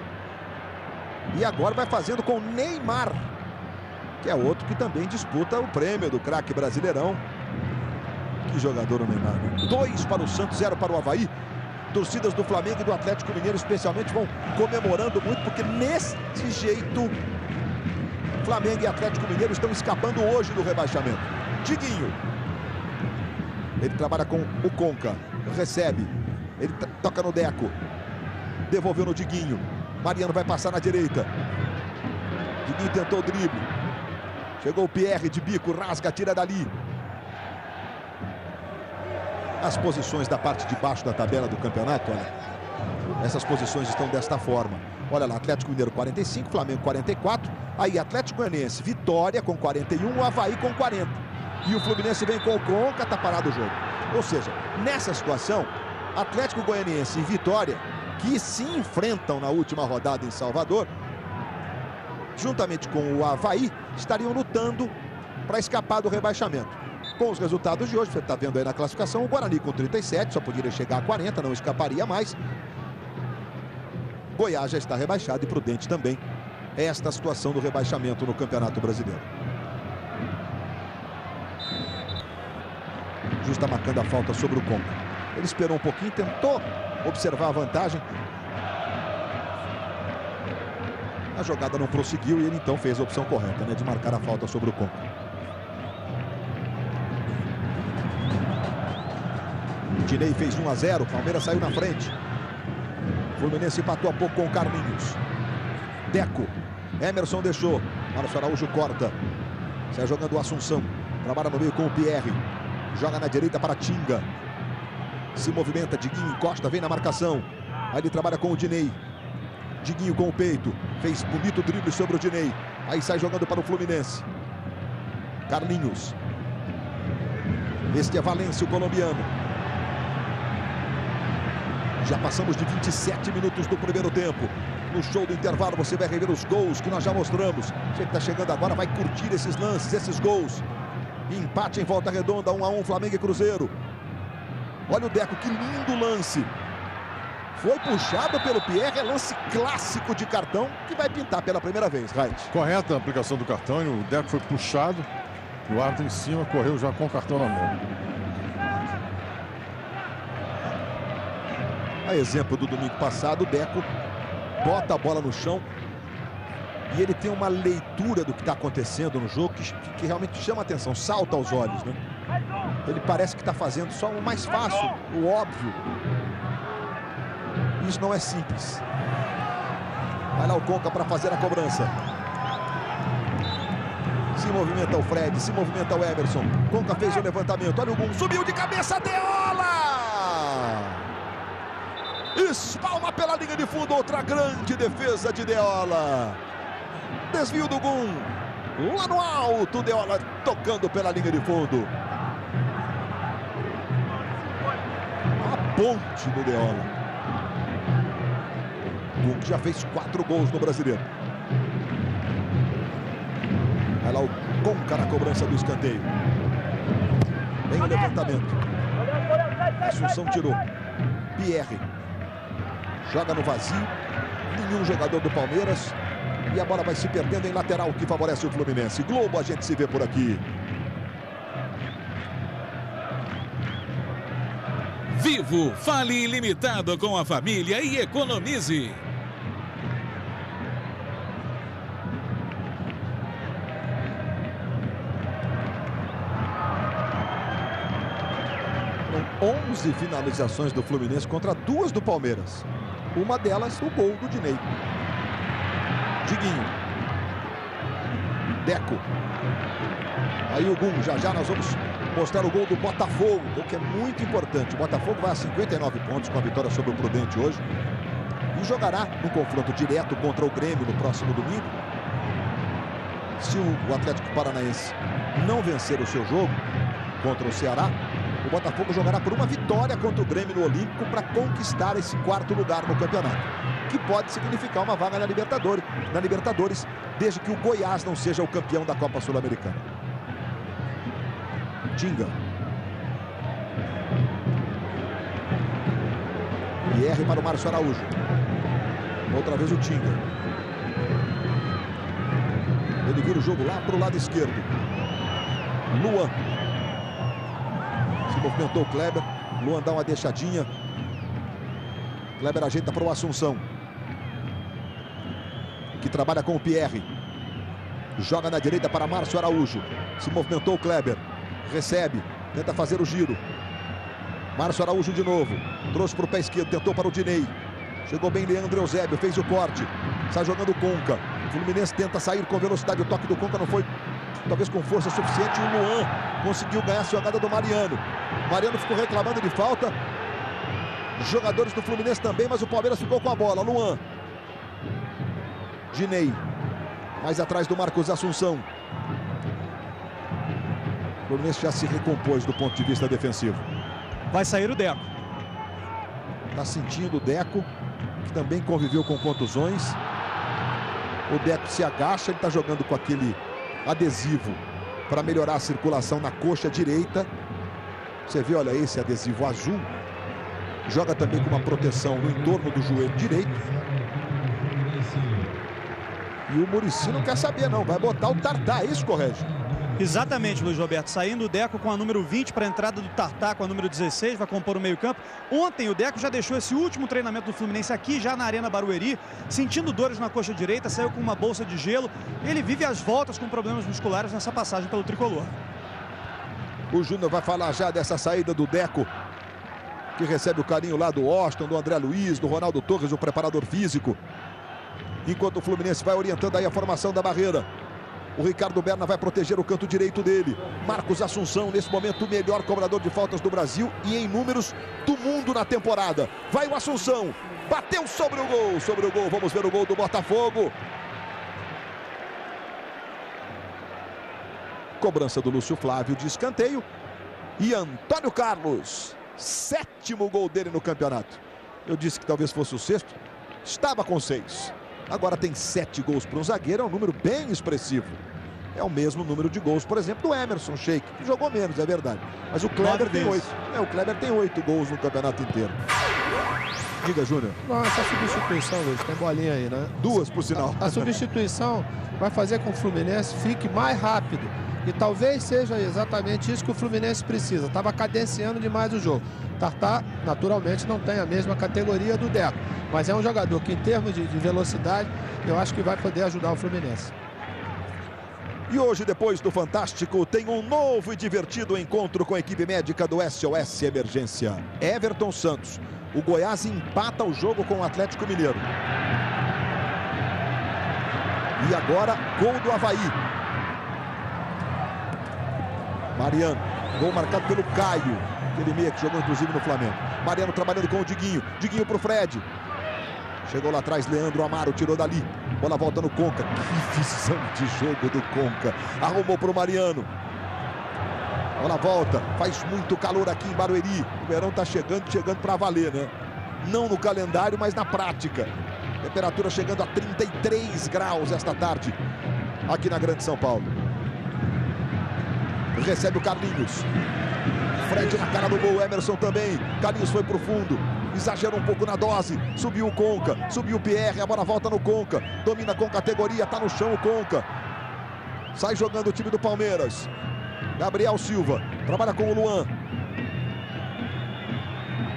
E agora vai fazendo com Neymar, que é outro que também disputa o prêmio do craque brasileirão. Que jogador o Neymar, né? 2 para o Santos, 0 para o Avaí. Torcidas do Flamengo e do Atlético Mineiro especialmente vão comemorando muito, porque nesse jeito Flamengo e Atlético Mineiro estão escapando hoje do rebaixamento. Diguinho. Ele trabalha com o Conca. Recebe. Ele toca no Deco. Devolveu no Diguinho. Mariano vai passar na direita. Diguinho tentou o drible. Chegou o Pierre de bico, rasga, tira dali. As posições da parte de baixo da tabela do campeonato, olha. Essas posições estão desta forma. Olha lá, Atlético Mineiro 45, Flamengo 44. Aí Atlético Goianiense, Vitória com 41, Avaí com 40. E o Fluminense vem com o Conca, tá parado o jogo. Ou seja, nessa situação, Atlético Goianiense e Vitória, que se enfrentam na última rodada em Salvador, juntamente com o Avaí, estariam lutando para escapar do rebaixamento. Com os resultados de hoje, você está vendo aí na classificação, o Guarani com 37, só poderia chegar a 40, não escaparia mais. Goiás já está rebaixado e Prudente também. esta situação do rebaixamento no Campeonato Brasileiro. Justa marcando a falta sobre o Conca. Ele esperou um pouquinho, tentou observar a vantagem. A jogada não prosseguiu e ele então fez a opção correta, né, de marcar a falta sobre o Conca. Dinei fez 1-0, Palmeiras saiu na frente. Fluminense empatou há pouco com o Carlinhos. Deco, Emerson deixou, Márcio Araújo corta. Sai jogando o Assunção, trabalha no meio com o Pierre. Joga na direita para Tinga. Se movimenta, Diguinho encosta, vem na marcação. Aí ele trabalha com o Dinei. Diguinho com o peito, fez bonito drible sobre o Dinei. Aí sai jogando para o Fluminense. Carlinhos. Este é Valência, o colombiano. Já passamos de 27 minutos do primeiro tempo. No show do intervalo você vai rever os gols que nós já mostramos. Você que está chegando agora vai curtir esses lances, esses gols. Empate em Volta Redonda, 1-1, Flamengo e Cruzeiro. Olha o Deco, que lindo lance. Foi puxado pelo Pierre, é lance clássico de cartão que vai pintar pela primeira vez, Reit. Correta a aplicação do cartão e o Deco foi puxado. O árbitro em cima correu já com o cartão na mão. A exemplo do domingo passado, o Deco bota a bola no chão e ele tem uma leitura do que está acontecendo no jogo que realmente chama a atenção, salta aos olhos, né? Ele parece que está fazendo só o mais fácil, o óbvio. Isso não é simples. Vai lá o Conca para fazer a cobrança. Se movimenta o Fred, se movimenta o Emerson. Conca fez o levantamento, olha o gol, subiu de cabeça, Deola! Espalma pela linha de fundo, outra grande defesa de Deola. Desvio do Gum. Lá no alto, Deola tocando pela linha de fundo. A ponte do Deola. Gum que já fez 4 gols no Brasileiro. Vai lá o Conca na cobrança do escanteio. Vem o levantamento. Assunção tirou. Pierre. Joga no vazio. Nenhum jogador do Palmeiras. E a bola vai se perdendo em lateral, que favorece o Fluminense. Globo, a gente se vê por aqui. Vivo, fale ilimitado com a família e economize. Foram 11 finalizações do Fluminense contra 2 do Palmeiras. Uma delas, o gol do Dinei. Diguinho. Deco. Aí o Gum, já nós vamos mostrar o gol do Botafogo, gol que é muito importante. O Botafogo vai a 59 pontos com a vitória sobre o Prudente hoje. E jogará no confronto direto contra o Grêmio no próximo domingo. Se o Atlético Paranaense não vencer o seu jogo contra o Ceará, o Botafogo jogará por uma vitória contra o Grêmio no Olímpico para conquistar esse 4º lugar no campeonato, que pode significar uma vaga na Libertadores, desde que o Goiás não seja o campeão da Copa Sul-Americana. Tinga. Pierre para o Márcio Araújo. Outra vez o Tinga. Ele vira o jogo lá para o lado esquerdo. Luan. Se movimentou o Kleber. Luan dá uma deixadinha. Kleber ajeita para o Assunção, que trabalha com o Pierre. Joga na direita para Márcio Araújo. Se movimentou o Kleber. Recebe. Tenta fazer o giro. Márcio Araújo de novo. Trouxe para o pé esquerdo. Tentou para o Dinei. Chegou bem Leandro Eusébio. Fez o corte. Sai jogando o Conca. O Fluminense tenta sair com velocidade. O toque do Conca não foi, talvez, com força suficiente. O Luan conseguiu ganhar a jogada do Mariano. Mariano ficou reclamando de falta. Jogadores do Fluminense também, mas o Palmeiras ficou com a bola. Luan. Dinei. Mais atrás do Marcos Assunção. O Fluminense já se recompôs do ponto de vista defensivo. Vai sair o Deco. Está sentindo o Deco, que também conviveu com contusões. O Deco se agacha, ele está jogando com aquele adesivo para melhorar a circulação na coxa direita. Você vê, olha, esse adesivo azul. Joga também com uma proteção no entorno do joelho direito. E o Muricy não quer saber, não. Vai botar o Tartá, é isso, Correge? Exatamente, Luiz Roberto. Saindo o Deco com a número 20 para a entrada do Tartá com a número 16, vai compor o meio-campo. Ontem o Deco já deixou esse último treinamento do Fluminense aqui, já na Arena Barueri, sentindo dores na coxa direita, saiu com uma bolsa de gelo. Ele vive as voltas com problemas musculares nessa passagem pelo tricolor. O Júnior vai falar já dessa saída do Deco, que recebe o carinho lá do Austin, do André Luiz, do Ronaldo Torres, o preparador físico. Enquanto o Fluminense vai orientando aí a formação da barreira. O Ricardo Berna vai proteger o canto direito dele. Marcos Assunção, nesse momento, o melhor cobrador de faltas do Brasil e em números do mundo na temporada. Vai o Assunção, bateu sobre o gol, vamos ver o gol do Botafogo. Cobrança do Lúcio Flávio de escanteio. E Antônio Carlos, 7º gol dele no campeonato. Eu disse que talvez fosse o 6º, estava com 6. Agora tem 7 gols para um zagueiro, é um número bem expressivo. É o mesmo número de gols, por exemplo, do Emerson Sheik, que jogou menos, é verdade. Mas o Kleber tem 8. O Kleber tem 8 gols no campeonato inteiro. Diga, Júnior. Não, essa substituição, Luiz, tem bolinha aí, né? 2, por sinal. A substituição vai fazer com que o Fluminense fique mais rápido. E talvez seja exatamente isso que o Fluminense precisa. Estava cadenciando demais o jogo. Tartá, naturalmente, não tem a mesma categoria do Deco. Mas é um jogador que, em termos de velocidade, eu acho que vai poder ajudar o Fluminense. E hoje, depois do Fantástico, tem um novo e divertido encontro com a equipe médica do SOS Emergência. Everton Santos. O Goiás empata o jogo com o Atlético Mineiro. E agora, gol do Avaí. Mariano, gol marcado pelo Caio, aquele meia que jogou inclusive no Flamengo. Mariano trabalhando com o Diguinho, Diguinho pro Fred. Chegou lá atrás, Leandro Amaro, tirou dali. Bola volta no Conca, que visão de jogo do Conca. Arrumou pro Mariano. Bola volta, faz muito calor aqui em Barueri. O verão tá chegando para valer, né? Não no calendário, mas na prática. Temperatura chegando a 33 graus esta tarde, aqui na Grande São Paulo. Recebe o Carlinhos. Fred na cara do gol, Emerson também. Carlinhos foi pro fundo, exagerou um pouco na dose. Subiu o Conca, subiu o Pierre, a bola volta no Conca. Domina com categoria, tá no chão o Conca. Sai jogando o time do Palmeiras. Gabriel Silva, trabalha com o Luan.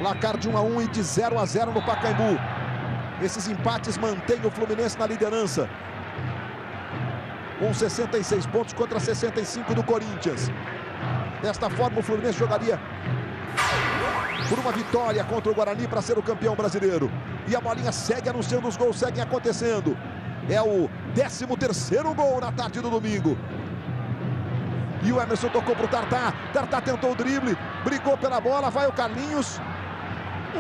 Placar de 1-1 e de 0-0 no Pacaembu. Esses empates mantêm o Fluminense na liderança, com 66 pontos contra 65 do Corinthians. Desta forma, o Fluminense jogaria por uma vitória contra o Guarani para ser o campeão brasileiro. E a bolinha segue anunciando, os gols seguem acontecendo. É o 13º gol na tarde do domingo. E o Emerson tocou para o Tartá. Tartá tentou o drible, brigou pela bola, vai o Carlinhos.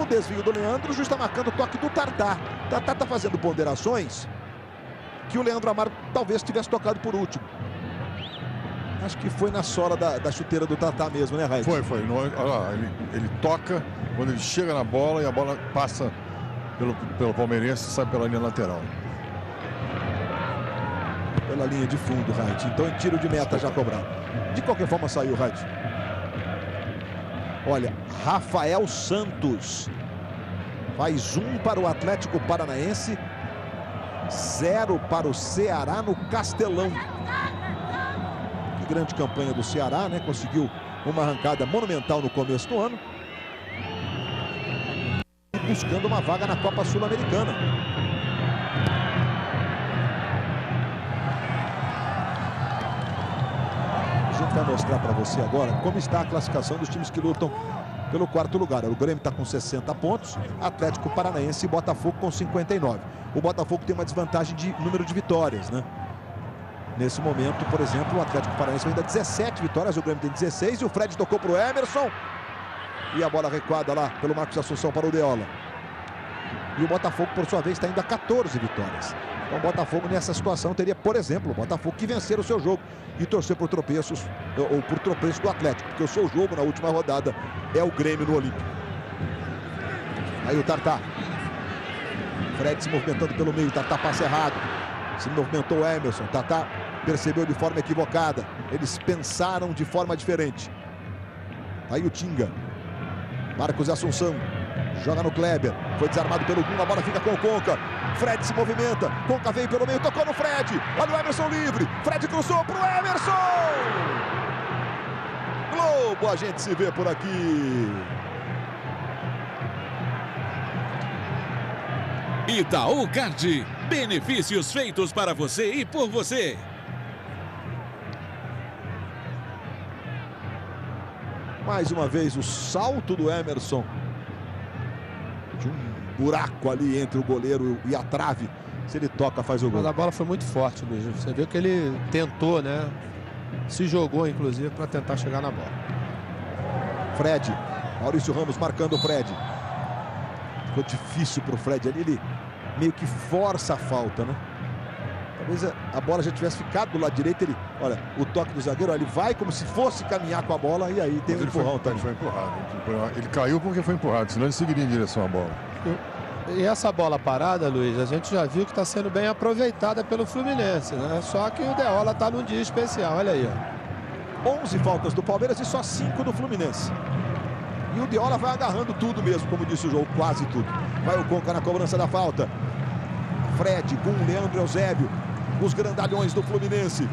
O desvio do Leandro, o juiz está marcando o toque do Tartá. Tartá está fazendo ponderações que o Leandro Amaro talvez tivesse tocado por último. Acho que foi na sola da chuteira do Tartá mesmo, né, Raid? Foi. Olha lá, ele toca quando ele chega na bola e a bola passa pelo palmeirense e sai pela linha lateral. Pela linha de fundo, Raid. Então em tiro de meta já cobrado. De qualquer forma saiu, Raid. Olha, Rafael Santos faz 1 para o Atlético Paranaense, 0 para o Ceará no Castelão. Que grande campanha do Ceará, né? Conseguiu uma arrancada monumental no começo do ano, buscando uma vaga na Copa Sul-Americana. A gente vai mostrar para você agora como está a classificação dos times que lutam pelo 4º lugar. O Grêmio está com 60 pontos, Atlético Paranaense e Botafogo com 59. O Botafogo tem uma desvantagem de número de vitórias, né? Nesse momento, por exemplo, o Atlético Paranaense ainda 17 vitórias, o Grêmio tem 16 e o Fred tocou para o Emerson. E a bola recuada lá pelo Marcos Assunção para o Deola. E o Botafogo, por sua vez, está ainda 14 vitórias. Então o Botafogo nessa situação teria, por exemplo, o Botafogo que vencer o seu jogo e torcer por tropeços, ou por tropeço do Atlético, porque o seu jogo na última rodada é o Grêmio no Olímpico. Aí o Tartá. Fred se movimentando pelo meio, Tartá passa errado. Se movimentou o Emerson, Tartá percebeu de forma equivocada. Eles pensaram de forma diferente. Aí o Tinga. Marcos Assunção. Joga no Kleber. Foi desarmado pelo Gum. A bola fica com o Conca. Fred se movimenta. Conca veio pelo meio, tocou no Fred. Olha o Emerson livre. Fred cruzou pro Emerson. Globo, a gente se vê por aqui. Itaú Card. Benefícios feitos para você e por você. Mais uma vez o salto do Emerson. De um buraco ali entre o goleiro e a trave. Se ele toca, faz o gol. Mas a bola foi muito forte, Luiz. Você viu que ele tentou, né? Se jogou, inclusive, para tentar chegar na bola. Fred. Maurício Ramos marcando o Fred. Ficou difícil para o Fred ali. Ele meio que força a falta, né? Talvez a bola já tivesse ficado do lado direito. Ele, olha, o toque do zagueiro, ele vai como se fosse caminhar com a bola e aí tem um empurrão também. Foi empurrado. Ele caiu porque foi empurrado, senão ele seguiria em direção à bola. E essa bola parada, Luiz, a gente já viu que está sendo bem aproveitada pelo Fluminense, né? Só que o Deola está num dia especial, olha aí, ó. 11 faltas do Palmeiras e só 5 do Fluminense. E o Deola vai agarrando tudo mesmo, como disse o jogo, quase tudo. Vai o Conca na cobrança da falta. Fred, Gum, Leandro Eusébio, os grandalhões do Fluminense.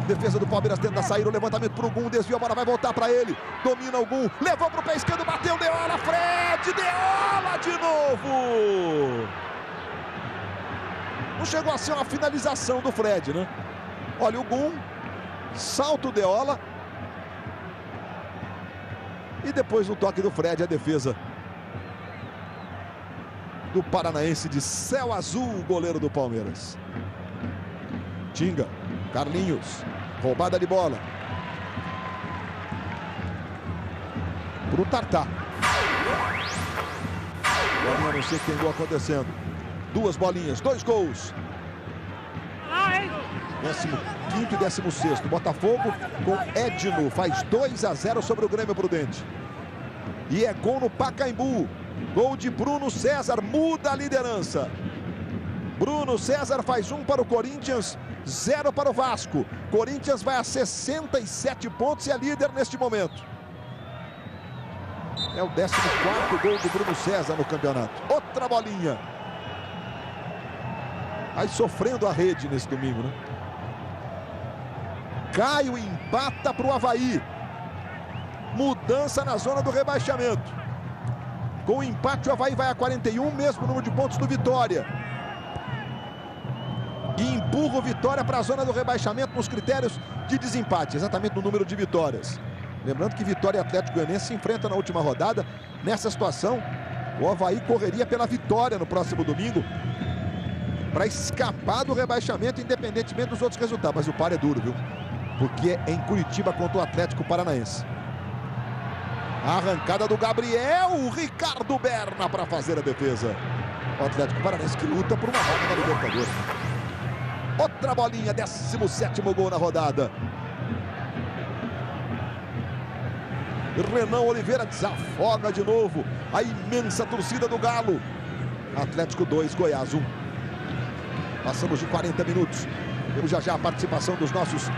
Defesa do Palmeiras tenta sair, o levantamento para o Gum, desviou, a bola vai voltar para ele. Domina o Gum, levou para o pé esquerdo, bateu, Deola, Fred, Deola de novo. Não chegou a ser uma finalização do Fred, né? Olha o Gum, salta o Deola. E depois no toque do Fred, a defesa do paranaense de céu azul, o goleiro do Palmeiras. Tinga, Carlinhos, roubada de bola. Pro Tartá. Bolinha, não sei que tem gol acontecendo. 2 bolinhas, 2 gols. 15º e 16º. Botafogo com Edno faz 2-0 sobre o Grêmio Prudente. E é gol no Pacaembu. Gol de Bruno César, muda a liderança. Bruno César faz 1 para o Corinthians, 0 para o Vasco. Corinthians vai a 67 pontos e é líder neste momento. É o 14º gol do Bruno César no campeonato. Outra bolinha. Aí sofrendo a rede nesse domingo, né? Caio empata para o Avaí. Mudança na zona do rebaixamento. Com o empate, o Avaí vai a 41, mesmo número de pontos do Vitória. E empurra o Vitória para a zona do rebaixamento nos critérios de desempate, exatamente no número de vitórias. Lembrando que Vitória e Atlético Goianiense se enfrentam na última rodada. Nessa situação, o Avaí correria pela vitória no próximo domingo para escapar do rebaixamento, independentemente dos outros resultados. Mas o par é duro, viu? Porque é em Curitiba contra o Atlético Paranaense. A arrancada do Gabriel, o Ricardo Berna para fazer a defesa. O Atlético Paranaense que luta por uma vaga na Libertadores. Outra bolinha, 17º gol na rodada. Renan Oliveira desafoga de novo a imensa torcida do Galo. Atlético 2, Goiás 1. Passamos de 40 minutos. Temos já a participação dos nossos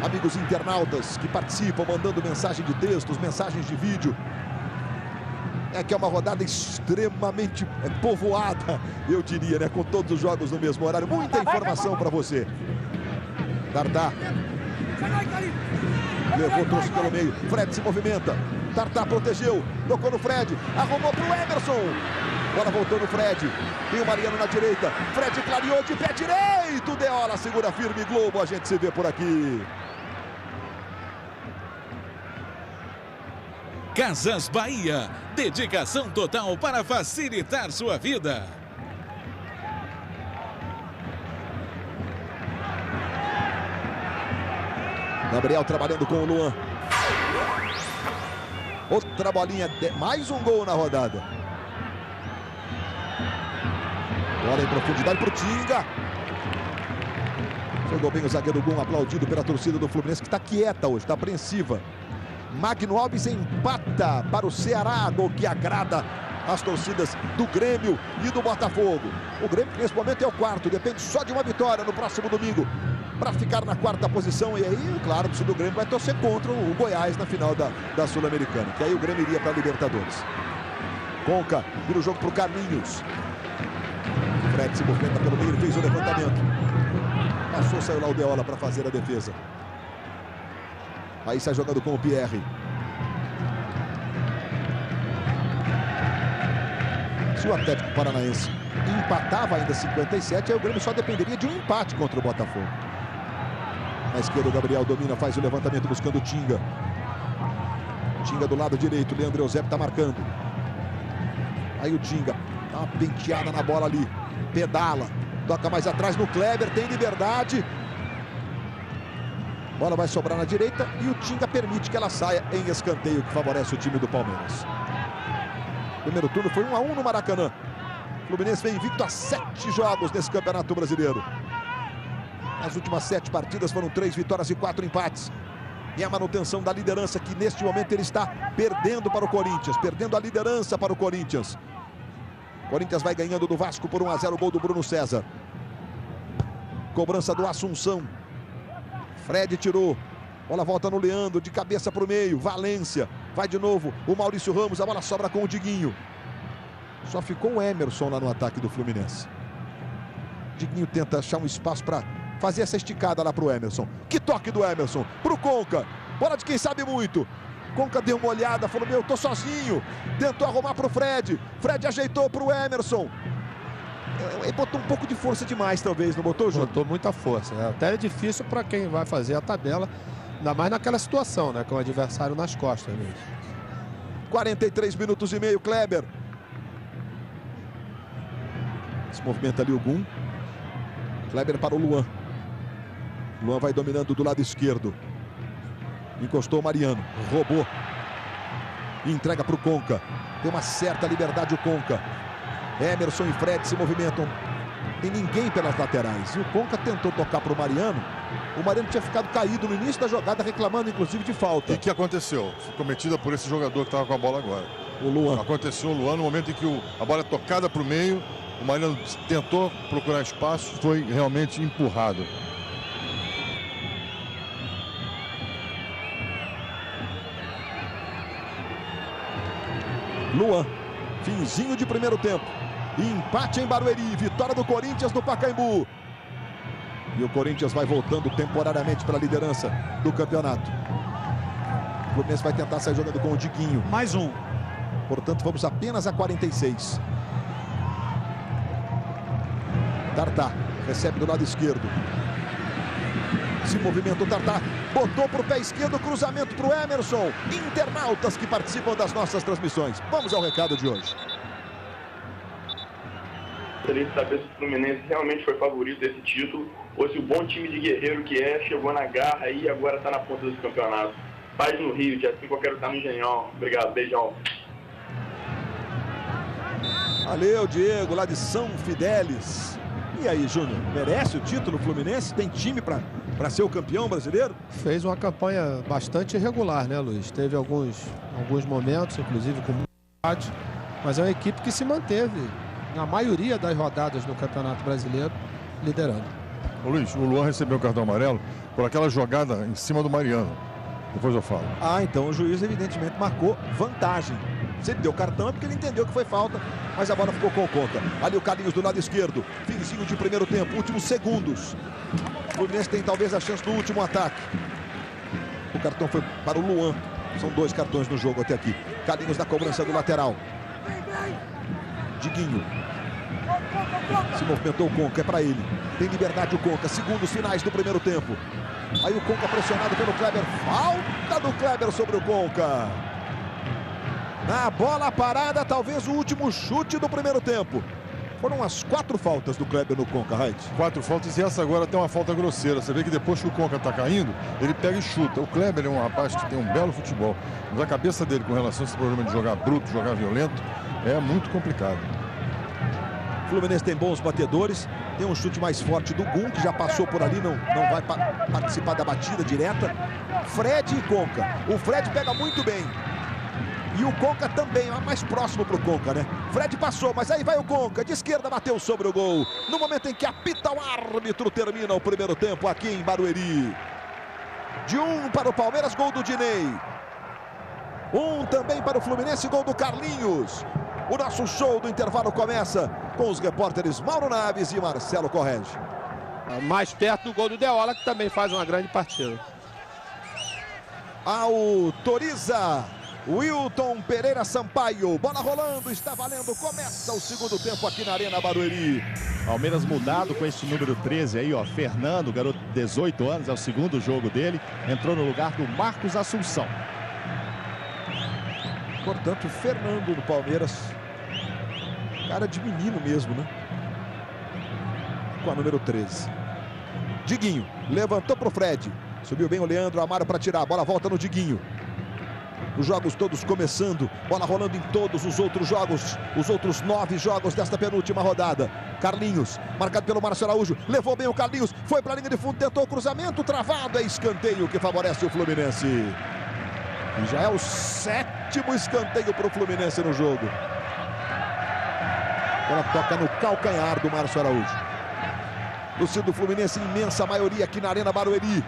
amigos internautas que participam, mandando mensagem de textos, mensagens de vídeo. É que é uma rodada extremamente povoada, eu diria, né? Com todos os jogos no mesmo horário. Muita informação para você. Tartá. Levou, trouxe pelo meio. Fred se movimenta. Tartá protegeu. Tocou no Fred. Arrumou pro Emerson. Bola voltou no Fred. Tem o Mariano na direita. Fred clareou de pé direito. Deola segura firme. Globo, a gente se vê por aqui. Casas Bahia. Dedicação total para facilitar sua vida. Gabriel trabalhando com o Luan. Outra bolinha, mais um gol na rodada. Bola em profundidade para o Tinga. Jogou bem o zagueiro Gum, aplaudido pela torcida do Fluminense, que está quieta hoje, está apreensiva. Magno Alves empata para o Ceará, gol que agrada as torcidas do Grêmio e do Botafogo. O Grêmio, nesse momento, é o 4º, depende só de uma vitória no próximo domingo para ficar na 4ª posição. E aí, claro, o torcedor do Grêmio vai torcer contra o Goiás na final da Sul-Americana, que aí o Grêmio iria para a Libertadores. Conca vira o jogo para o Carlinhos. Fred se movimenta pelo meio, fez o levantamento. Passou, saiu lá o Deola para fazer a defesa. Aí sai jogando com o Pierre. Se o Atlético Paranaense empatava ainda 57, aí o Grêmio só dependeria de um empate contra o Botafogo. Na esquerda, o Gabriel domina, faz o levantamento buscando o Tinga. Tinga do lado direito, Leandro Eusébio está marcando. Aí o Tinga dá uma penteada na bola ali. Pedala, toca mais atrás no Kleber, tem liberdade. Bola vai sobrar na direita e o Tinga permite que ela saia em escanteio, que favorece o time do Palmeiras. Primeiro turno foi 1-1 no Maracanã. O Fluminense vem invicto a 7 jogos nesse Campeonato Brasileiro. Nas últimas 7 partidas foram 3 vitórias e 4 empates. E a manutenção da liderança que neste momento ele está perdendo para o Corinthians. Perdendo a liderança para o Corinthians. O Corinthians vai ganhando do Vasco por 1-0, gol do Bruno César. Cobrança do Assunção. Fred tirou. Bola volta no Leandro, de cabeça para o meio. Valência. Vai de novo o Maurício Ramos. A bola sobra com o Diguinho. Só ficou o Emerson lá no ataque do Fluminense. Diguinho tenta achar um espaço para fazer essa esticada lá para o Emerson. Que toque do Emerson para o Conca. Bola de quem sabe muito. Conca deu uma olhada, falou, meu, tô sozinho. Tentou arrumar para o Fred. Fred ajeitou para o Emerson. Ele botou um pouco de força demais, talvez, não botou, Júnior? Botou muita força. Até é difícil para quem vai fazer a tabela. Ainda mais naquela situação, né? Com o adversário nas costas. Mesmo. 43 minutos e meio, Kleber. Se movimenta ali o Gum. Kleber para o Luan. Luan vai dominando do lado esquerdo. Encostou o Mariano. Roubou. E entrega para o Conca. Tem uma certa liberdade o Conca. Emerson e Fred se movimentam. Tem ninguém pelas laterais. E o Conca tentou tocar para o Mariano. O Mariano tinha ficado caído no início da jogada, reclamando inclusive de falta. E o que aconteceu? Foi cometida por esse jogador que estava com a bola agora. O Luan. Aconteceu o Luan no momento em que a bola é tocada para o meio. O Mariano tentou procurar espaço, foi realmente empurrado. Luan, finzinho de primeiro tempo. Empate em Barueri, vitória do Corinthians no Pacaembu. E o Corinthians vai voltando temporariamente para a liderança do campeonato. O Fluminense vai tentar sair jogando com o Diguinho. Mais um. Portanto, vamos apenas a 46. Tartá recebe do lado esquerdo. Se movimenta o Tartá. Botou para o pé esquerdo, cruzamento para o Emerson. Internautas que participam das nossas transmissões. Vamos ao recado de hoje. Gostaria de saber se o Fluminense realmente foi favorito desse título ou se o bom time de guerreiro que é chegou na garra e agora está na ponta desse campeonato. Paz no Rio, dia 5 eu quero estar no Engenhão. Obrigado, beijão. Valeu, Diego, lá de São Fidélis. E aí, Júnior, merece o título Fluminense? Tem time para ser o campeão brasileiro? Fez uma campanha bastante irregular, né, Luiz? Teve alguns momentos, inclusive com muito empate, mas é uma equipe que se manteve na maioria das rodadas no Campeonato Brasileiro, liderando. Ô Luiz, o Luan recebeu o cartão amarelo por aquela jogada em cima do Mariano. Depois eu falo. Então o juiz evidentemente marcou vantagem. Se ele deu cartão é porque ele entendeu que foi falta, mas a bola ficou com conta. Ali o Carlinhos do lado esquerdo, finzinho de primeiro tempo, últimos segundos. O Fluminense tem talvez a chance do último ataque. O cartão foi para o Luan. São 2 cartões no jogo até aqui. Carlinhos na cobrança do lateral. Diguinho. Se movimentou o Conca, é para ele. Tem liberdade o Conca, segundos finais do primeiro tempo. Aí o Conca pressionado pelo Kleber. Falta do Kleber sobre o Conca. Na bola parada, talvez o último chute do primeiro tempo. Foram as 4 faltas do Kleber no Conca, Raid. 4 faltas e essa agora tem uma falta grosseira. Você vê que depois que o Conca está caindo, ele pega e chuta. O Kleber é um rapaz que tem um belo futebol. Mas a cabeça dele com relação a esse problema de jogar bruto, jogar violento, é muito complicado. O Fluminense tem bons batedores. Tem um chute mais forte do Gum, que já passou por ali, não vai participar da batida direta. Fred e Conca. O Fred pega muito bem. E o Conca também, mais próximo para o Conca, né? Fred passou, mas aí vai o Conca. De esquerda bateu sobre o gol. No momento em que apita o árbitro, termina o primeiro tempo aqui em Barueri. De 1 para o Palmeiras, gol do Dinei. 1 também para o Fluminense, gol do Carlinhos. O nosso show do intervalo começa com os repórteres Mauro Naves e Marcelo Correge. Mais perto do gol do Deola, que também faz uma grande partida. Autoriza Wilton Pereira Sampaio. Bola rolando, está valendo. Começa o segundo tempo aqui na Arena Barueri. Palmeiras mudado com esse número 13 aí, ó. Fernando, garoto de 18 anos, é o segundo jogo dele. Entrou no lugar do Marcos Assunção. Portanto, Fernando do Palmeiras. Cara de menino mesmo, né? Com a número 13. Diguinho, levantou pro Fred. Subiu bem o Leandro Amaro para tirar. A bola volta no Diguinho. Os jogos todos começando. Bola rolando em todos os outros jogos. Os outros 9 jogos desta penúltima rodada. Carlinhos, marcado pelo Márcio Araújo. Levou bem o Carlinhos. Foi para a linha de fundo, tentou o cruzamento. Travado, é escanteio que favorece o Fluminense. E já é o 7º escanteio para o Fluminense no jogo. Ela toca no calcanhar do Márcio Araújo. Torcida do Fluminense, imensa maioria aqui na Arena Barueri.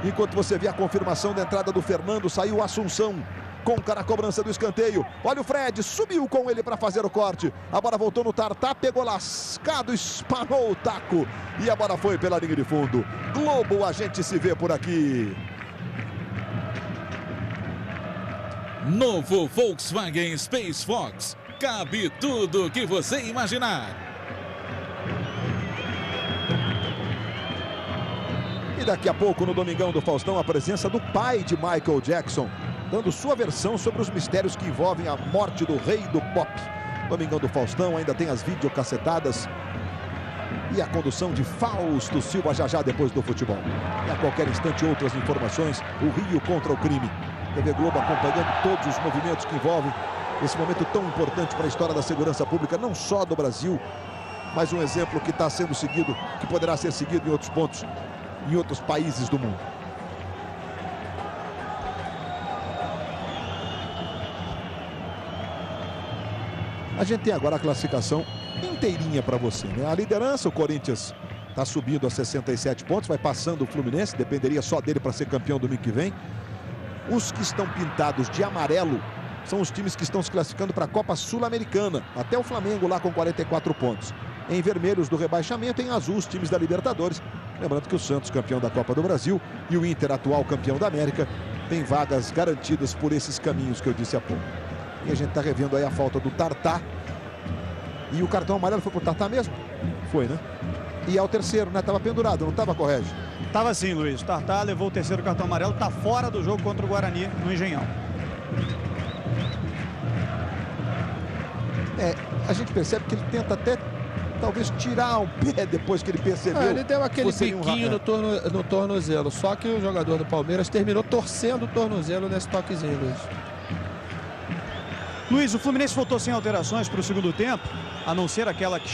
Enquanto você vê a confirmação da entrada do Fernando, saiu o Assunção com o cara a cobrança do escanteio. Olha o Fred, subiu com ele para fazer o corte. A bola voltou no Tartá, pegou lascado, espanou o taco. E a bola foi pela linha de fundo. Globo, a gente se vê por aqui. Novo Volkswagen Space Fox. Cabe tudo o que você imaginar. E daqui a pouco, no Domingão do Faustão, a presença do pai de Michael Jackson, dando sua versão sobre os mistérios que envolvem a morte do rei do pop. Domingão do Faustão ainda tem as videocassetadas e a condução de Fausto Silva já depois do futebol. E a qualquer instante outras informações, o Rio contra o crime. TV Globo acompanhando todos os movimentos que envolvem esse momento tão importante para a história da segurança pública, não só do Brasil, mas um exemplo que está sendo seguido, que poderá ser seguido em outros pontos, em outros países do mundo. A gente tem agora a classificação inteirinha para você, né? A liderança, o Corinthians está subindo a 67 pontos, vai passando o Fluminense, dependeria só dele para ser campeão domingo que vem. Os que estão pintados de amarelo são os times que estão se classificando para a Copa Sul-Americana. Até o Flamengo lá com 44 pontos. Em vermelhos do rebaixamento, em azul os times da Libertadores. Lembrando que o Santos, campeão da Copa do Brasil, e o Inter, atual campeão da América, tem vagas garantidas por esses caminhos que eu disse há pouco. E a gente está revendo aí a falta do Tartá. E o cartão amarelo foi pro Tartá mesmo? Foi, né? E é o terceiro, né? Tava pendurado, não tava, Correge? Tava sim, Luiz. O Tartá levou o terceiro cartão amarelo, tá fora do jogo contra o Guarani no Engenhão. A gente percebe que ele tenta até talvez tirar o pé depois que ele percebeu. Ele deu aquele biquinho no tornozelo, só que o jogador do Palmeiras terminou torcendo o tornozelo nesse toquezinho, Luiz. Luiz, o Fluminense voltou sem alterações para o segundo tempo, a não ser aquela que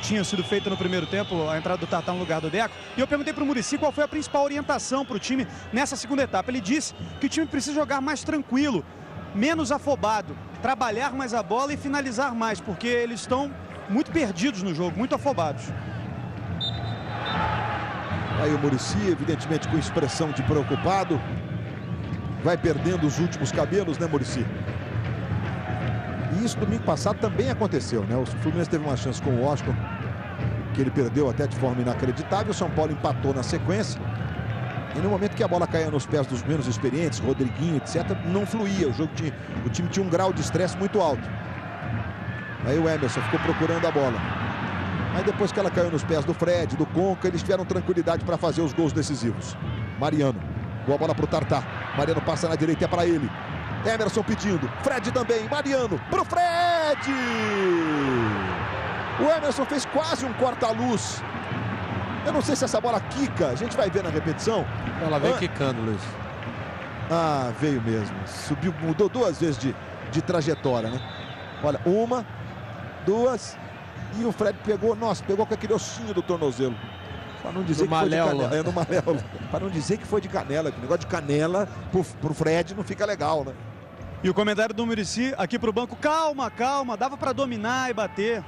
tinha sido feita no primeiro tempo, a entrada do Tartá no lugar do Deco. E eu perguntei para o Muricy qual foi a principal orientação para o time nessa segunda etapa. Ele disse que o time precisa jogar mais tranquilo, menos afobado, trabalhar mais a bola e finalizar mais, porque eles estão muito perdidos no jogo, muito afobados. Aí o Muricy, evidentemente com expressão de preocupado, vai perdendo os últimos cabelos, né, Muricy? E isso domingo passado também aconteceu, né? O Fluminense teve uma chance com o Washington, que ele perdeu até de forma inacreditável. O São Paulo empatou na sequência. E no momento que a bola caía nos pés dos menos experientes, Rodriguinho, etc., não fluía. O time tinha um grau de estresse muito alto. Aí o Emerson ficou procurando a bola. Aí depois que ela caiu nos pés do Fred, do Conca, eles tiveram tranquilidade para fazer os gols decisivos. Mariano, boa bola para o Tartá. Mariano passa na direita, é para ele. Emerson pedindo, Fred também, Mariano pro Fred! O Emerson fez quase um corta-luz. Eu não sei se essa bola quica, a gente vai ver na repetição. Ela veio quicando, Luiz. Ah, veio mesmo. Subiu, mudou 2 vezes de trajetória, né? Olha, 1, 2, e o Fred pegou, pegou com aquele ossinho do tornozelo. Para não dizer que foi de canela. No maléolo. Para não dizer que foi de canela. Que o negócio de canela pro Fred não fica legal, né? E o comentário do Muricy aqui pro banco, calma, calma, dava para dominar e bater.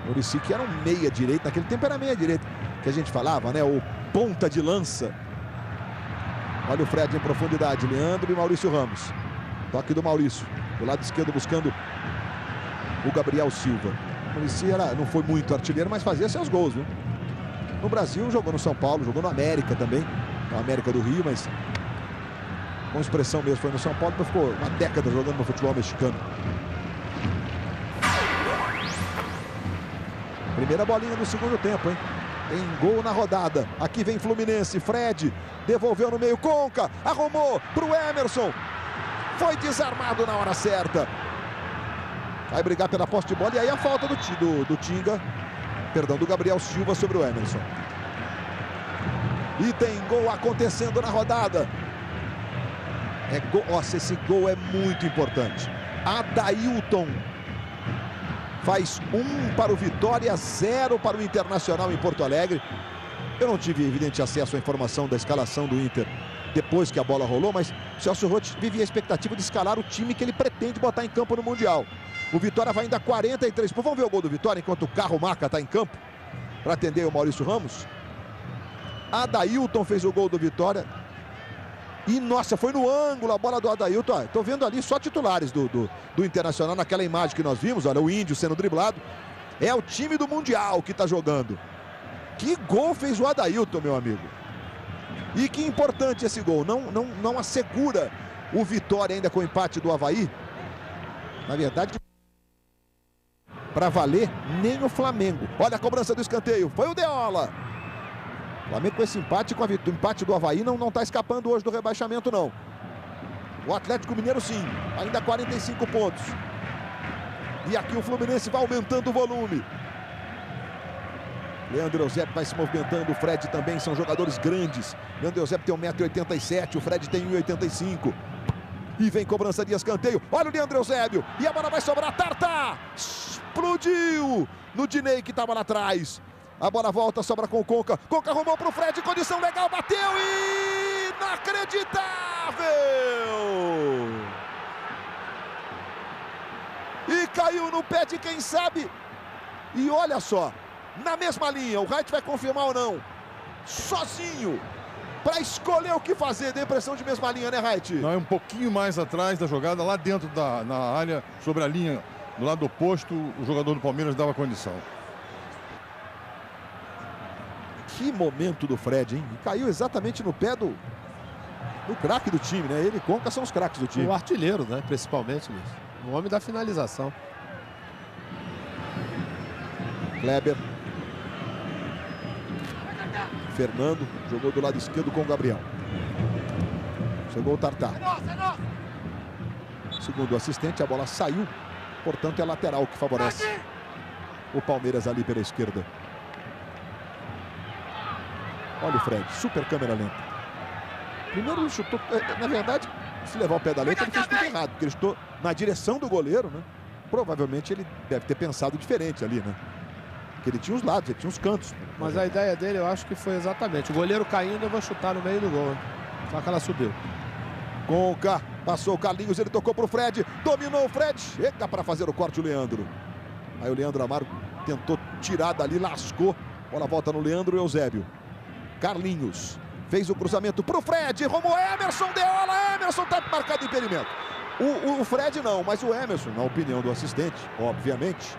Muricy que era um meia-direita, naquele tempo era meia-direita, que a gente falava, né? O ponta de lança. Olha o Fred em profundidade, Leandro e Maurício Ramos. Toque do Maurício, do lado esquerdo buscando o Gabriel Silva. O Muricy não foi muito artilheiro, mas fazia seus gols, viu? No Brasil, jogou no São Paulo, jogou no América também. No América do Rio, mas com expressão mesmo, foi no São Paulo, mas ficou uma década jogando no futebol mexicano. Primeira bolinha do segundo tempo, hein? Tem gol na rodada. Aqui vem Fluminense. Fred devolveu no meio. Conca arrumou para o Emerson. Foi desarmado na hora certa. Vai brigar pela posse de bola. E aí a falta do Tinga. Perdão, do Gabriel Silva sobre o Emerson. E tem gol acontecendo na rodada. Nossa, esse gol é muito importante. Adailton faz 1 para o Vitória, 0 para o Internacional em Porto Alegre. Eu não tive, evidente, acesso à informação da escalação do Inter depois que a bola rolou, mas o Celso Roth vivia a expectativa de escalar o time que ele pretende botar em campo no Mundial. O Vitória vai ainda a 43. Pô, vamos ver o gol do Vitória enquanto o Carro Maca está em campo para atender o Maurício Ramos. Adailton fez o gol do Vitória. E, nossa, foi no ângulo a bola do Adailton. Estou vendo ali só titulares do Internacional naquela imagem que nós vimos. Olha, o Índio sendo driblado. É o time do Mundial que está jogando. Que gol fez o Adailton, meu amigo. E que importante esse gol. Não assegura o Vitória ainda com o empate do Avaí. Na verdade, para valer, nem o Flamengo. Olha a cobrança do escanteio. Foi o Deola. O Flamengo com esse empate, com o empate do Avaí, não está escapando hoje do rebaixamento, não. O Atlético Mineiro, sim, ainda 45 pontos. E aqui o Fluminense vai aumentando o volume. Leandro Eusébio vai se movimentando, o Fred também, são jogadores grandes. Leandro Eusébio tem 1,87 m, o Fred tem 1,85 m. E vem cobrança de escanteio. Olha o Leandro Eusébio. E a bola vai sobrar. Tarta! Explodiu no Dinei que estava lá atrás. A bola volta, sobra com o Conca. Conca arrumou para o Fred, condição legal, bateu e... inacreditável! E caiu no pé de quem sabe. E olha só, na mesma linha, o Wright vai confirmar ou não. Sozinho, para escolher o que fazer, dá impressão de mesma linha, né, Wright? Não, é um pouquinho mais atrás da jogada, lá dentro na área, sobre a linha, do lado oposto, o jogador do Palmeiras dava condição. Que momento do Fred, hein? E caiu exatamente no pé do craque do time, né? Ele e Conca são os craques do time. O artilheiro, né? Principalmente, Luiz. O homem da finalização. Kleber. Fernando jogou do lado esquerdo com o Gabriel. Chegou o Tartar. Segundo o assistente, a bola saiu. Portanto, é lateral que favorece o Palmeiras ali pela esquerda. Olha o Fred, super câmera lenta. Primeiro ele chutou, na verdade, se levar o pé da letra, ele fez tudo errado, porque ele chutou na direção do goleiro, né? Provavelmente ele deve ter pensado diferente ali, né? Porque ele tinha os lados, ele tinha os cantos. Mas a ideia dele, eu acho que foi exatamente. O goleiro caindo, eu vou chutar no meio do gol. Só que ela subiu. Conca, passou o Carlinhos, ele tocou pro Fred, dominou o Fred, chega para fazer o corte o Leandro. Aí o Leandro Amaro tentou tirar dali, lascou. Bola volta no Leandro Eusébio. Carlinhos fez o cruzamento pro Fred, rumou Emerson, Deola, Emerson tá marcado em impedimento. O Fred não, mas o Emerson, na opinião do assistente, obviamente,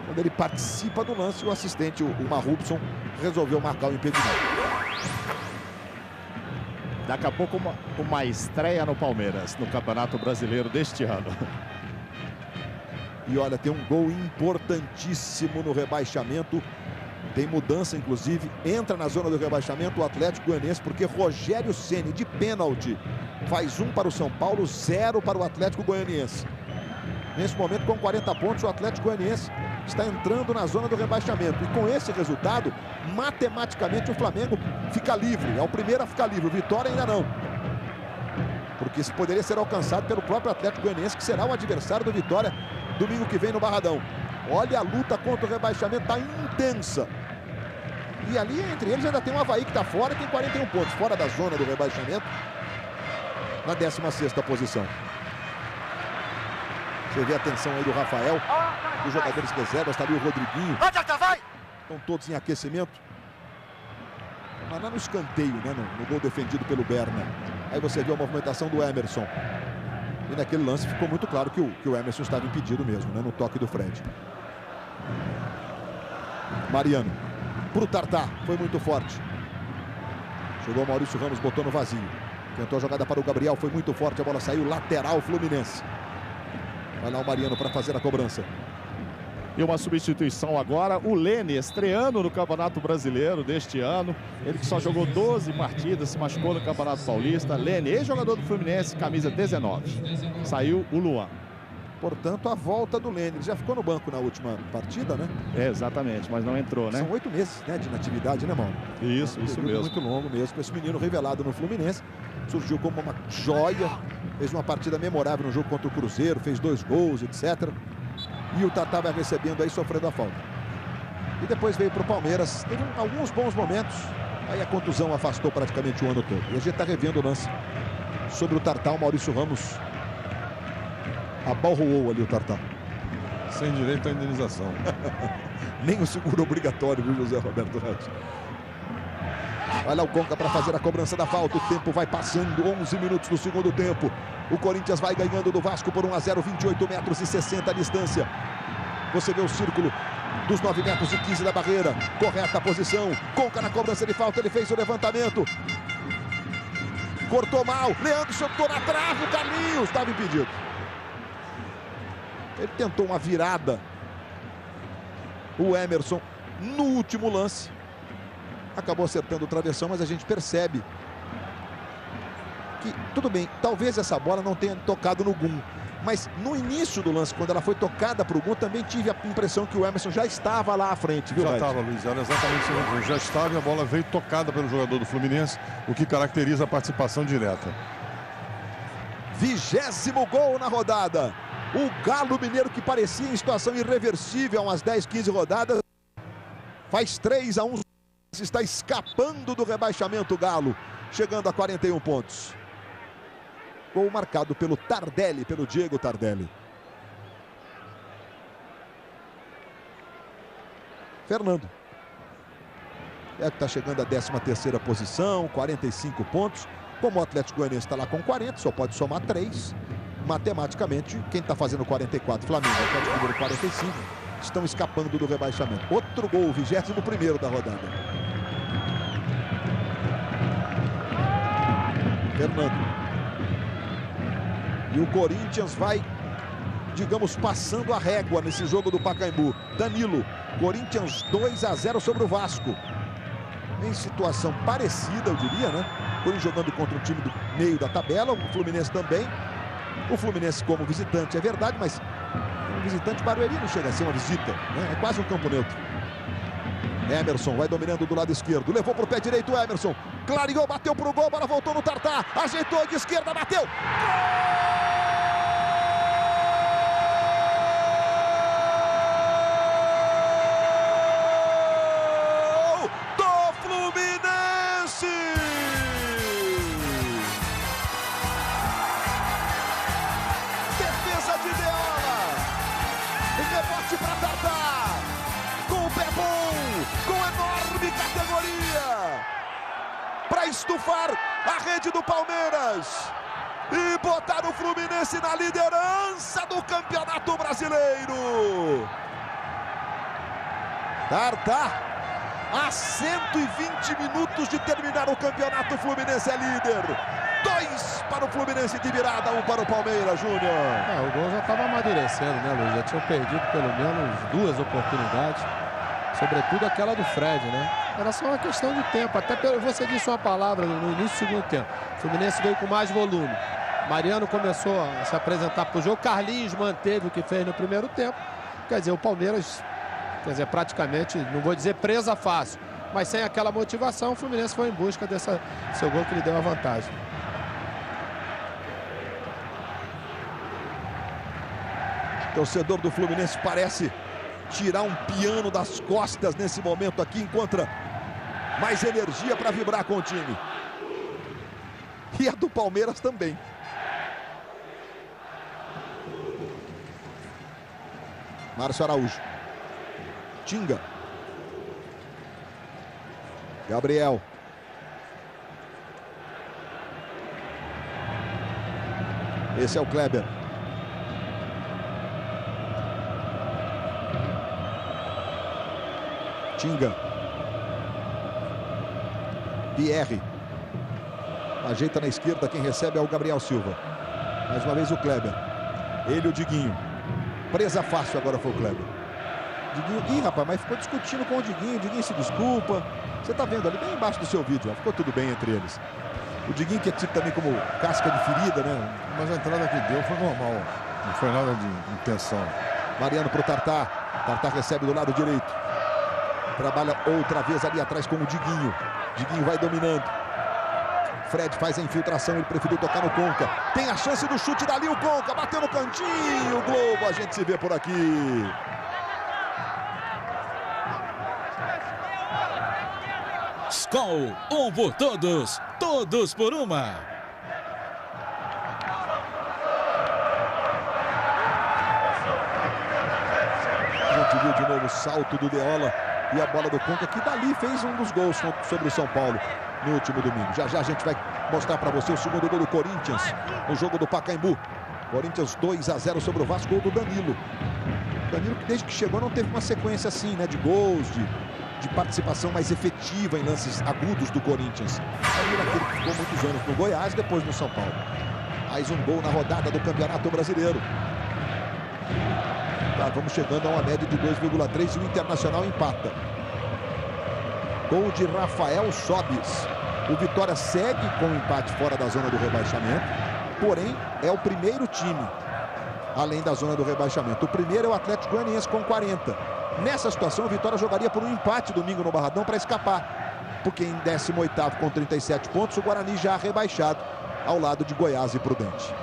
quando ele participa do lance, o assistente, o Marrubson, resolveu marcar o impedimento. Daqui a pouco uma estreia no Palmeiras, no Campeonato Brasileiro deste ano. E olha, tem um gol importantíssimo no rebaixamento. Tem mudança, inclusive, entra na zona do rebaixamento o Atlético Goianiense, porque Rogério Ceni, de pênalti, faz 1 para o São Paulo, 0 para o Atlético Goianiense. Nesse momento, com 40 pontos, o Atlético Goianiense está entrando na zona do rebaixamento. E com esse resultado, matematicamente, o Flamengo fica livre. É o primeiro a ficar livre, o Vitória ainda não. Porque isso poderia ser alcançado pelo próprio Atlético Goianiense, que será o adversário do Vitória domingo que vem no Barradão. Olha, a luta contra o rebaixamento está intensa. E ali, entre eles, ainda tem o Avaí que está fora, tem 41 pontos, fora da zona do rebaixamento, na 16ª posição. Você vê a atenção aí do Rafael, dos jogadores reservas, está ali o Rodriguinho. Estão todos em aquecimento. Mas lá no escanteio, né, no gol defendido pelo Berna. Aí você vê a movimentação do Emerson. E naquele lance ficou muito claro que o Emerson estava impedido mesmo, né? No toque do Fred. Mariano. Pro Tartá. Foi muito forte. Chegou o Maurício Ramos, botou no vazio. Tentou a jogada para o Gabriel. Foi muito forte. A bola saiu lateral Fluminense. Vai lá o Mariano para fazer a cobrança. E uma substituição agora, o Lene, estreando no Campeonato Brasileiro deste ano. Ele que só jogou 12 partidas, se machucou no Campeonato Paulista. Lene, ex-jogador do Fluminense, camisa 19. Saiu o Luan. Portanto, a volta do Lene. Ele já ficou no banco na última partida, né? É, exatamente, mas não entrou, né? São 8 meses, né, de inatividade, né, Mauro? Isso mesmo. Muito longo mesmo. Esse menino revelado no Fluminense. Surgiu como uma joia. Fez uma partida memorável no jogo contra o Cruzeiro. Fez 2 gols, etc. E o Tartá vai recebendo aí, sofrendo a falta. E depois veio para o Palmeiras. Teve alguns bons momentos. Aí a contusão afastou praticamente o ano todo. E a gente está revendo o lance sobre o Tartá. O Maurício Ramos abalroou ali o Tartá. Sem direito à indenização. Nem o seguro obrigatório, viu, José Roberto Reis? Vai lá o Conca para fazer a cobrança da falta. O tempo vai passando, 11 minutos do segundo tempo. O Corinthians vai ganhando do Vasco por 1-0, 28 metros e 60 a distância. Você vê o círculo dos 9 metros e 15 da barreira. Correta a posição. Conca na cobrança de falta, ele fez o levantamento. Cortou mal. Leandro chutou na trave. O Carlinhos estava impedido. Ele tentou uma virada. O Emerson no último lance. Acabou acertando o travessão, mas a gente percebe que, tudo bem, talvez essa bola não tenha tocado no Gum, mas no início do lance, quando ela foi tocada para o Gum, também tive a impressão que o Emerson já estava lá à frente, viu? Já estava, Luiz, era exatamente isso. Já estava e a bola veio tocada pelo jogador do Fluminense, o que caracteriza a participação direta. 20º gol na rodada. O Galo Mineiro, que parecia em situação irreversível há umas 10, 15 rodadas, faz 3-1. Está escapando do rebaixamento o Galo, chegando a 41 pontos. Gol marcado pelo Tardelli, pelo Diego Tardelli. Fernando. É que está chegando à 13ª posição, 45 pontos. Como o Atlético Goianiense está lá com 40, só pode somar 3. Matematicamente, quem está fazendo 44, Flamengo, Atlético Mineiro 45, estão escapando do rebaixamento. Outro gol, 21º da rodada. Fernando. E o Corinthians vai, digamos, passando a régua nesse jogo do Pacaembu. Danilo. Corinthians 2-0 sobre o Vasco. Em situação parecida, eu diria, né? Corinthians jogando contra o time do meio da tabela, o Fluminense também. O Fluminense como visitante, é verdade, mas um visitante, Barueri não chega a ser uma visita, né? É quase um campo neutro. Emerson vai dominando do lado esquerdo, levou para o pé direito o Emerson, clareou, bateu para o gol, a bola voltou no Tartá, ajeitou de esquerda, bateu! Gol do Fluminense! Defesa de Deola, rebote para Tartá, com o pé bom, com enorme categoria, para estufar a rede do Palmeiras e botar o Fluminense na liderança do Campeonato Brasileiro. Tartá, a 120 minutos de terminar o campeonato, o Fluminense é líder. 2 para o Fluminense de virada, 1 para o Palmeiras, Júnior. O gol já estava amadurecendo, né, Luiz? Já tinham perdido pelo menos 2 oportunidades. Sobretudo aquela do Fred, né? Era só uma questão de tempo. Até você disse uma palavra no início do segundo tempo. O Fluminense veio com mais volume. Mariano começou a se apresentar para o jogo. Carlinhos manteve o que fez no primeiro tempo. Quer dizer, o Palmeiras, praticamente, não vou dizer presa fácil, mas sem aquela motivação, o Fluminense foi em busca desse seu gol que lhe deu a vantagem. O torcedor do Fluminense parece tirar um piano das costas nesse momento aqui, encontra mais energia para vibrar com o time. E a do Palmeiras também. Márcio Araújo. Tinga. Gabriel. Esse é o Kleber. Tinga. Pierre. Ajeita na esquerda, quem recebe é o Gabriel Silva. Mais uma vez o Kleber. Ele e o Diguinho. Presa fácil agora foi o Kleber. Diguinho, ih, rapaz, mas ficou discutindo com o Diguinho se desculpa. Você tá vendo ali bem embaixo do seu vídeo, ó, ficou tudo bem entre eles. O Diguinho que é tipo também como casca de ferida, né? Mas a entrada que deu foi normal, não foi nada de intenção. Mariano pro Tartar. Tartar recebe do lado direito. Trabalha outra vez ali atrás com o Diguinho. Diguinho vai dominando. Fred faz a infiltração, ele preferiu tocar no Conca. Tem a chance do chute dali, o Conca bateu no cantinho. Globo, a gente se vê por aqui. Skol, um por todos, todos por uma. A gente viu de novo o salto do Deola e a bola do Conca, que dali fez um dos gols sobre o São Paulo no último domingo. Já já a gente vai mostrar para você o segundo gol do Corinthians no jogo do Pacaembu. Corinthians 2-0 sobre o Vasco, gol do Danilo. Danilo que desde que chegou não teve uma sequência assim, né, de gols, de participação mais efetiva em lances agudos do Corinthians. Danilo aquele que ficou muitos anos no Goiás, depois no São Paulo. Mais um gol na rodada do Campeonato Brasileiro. Tá, vamos chegando a uma média de 2,3 e o Internacional empata. Gol de Rafael Sobis. O Vitória segue com o empate fora da zona do rebaixamento, porém é o primeiro time além da zona do rebaixamento. O primeiro é o Atlético Goianiense com 40. Nessa situação, o Vitória jogaria por um empate domingo no Barradão para escapar, porque em 18º com 37 pontos, o Guarani já rebaixado ao lado de Goiás e Prudente.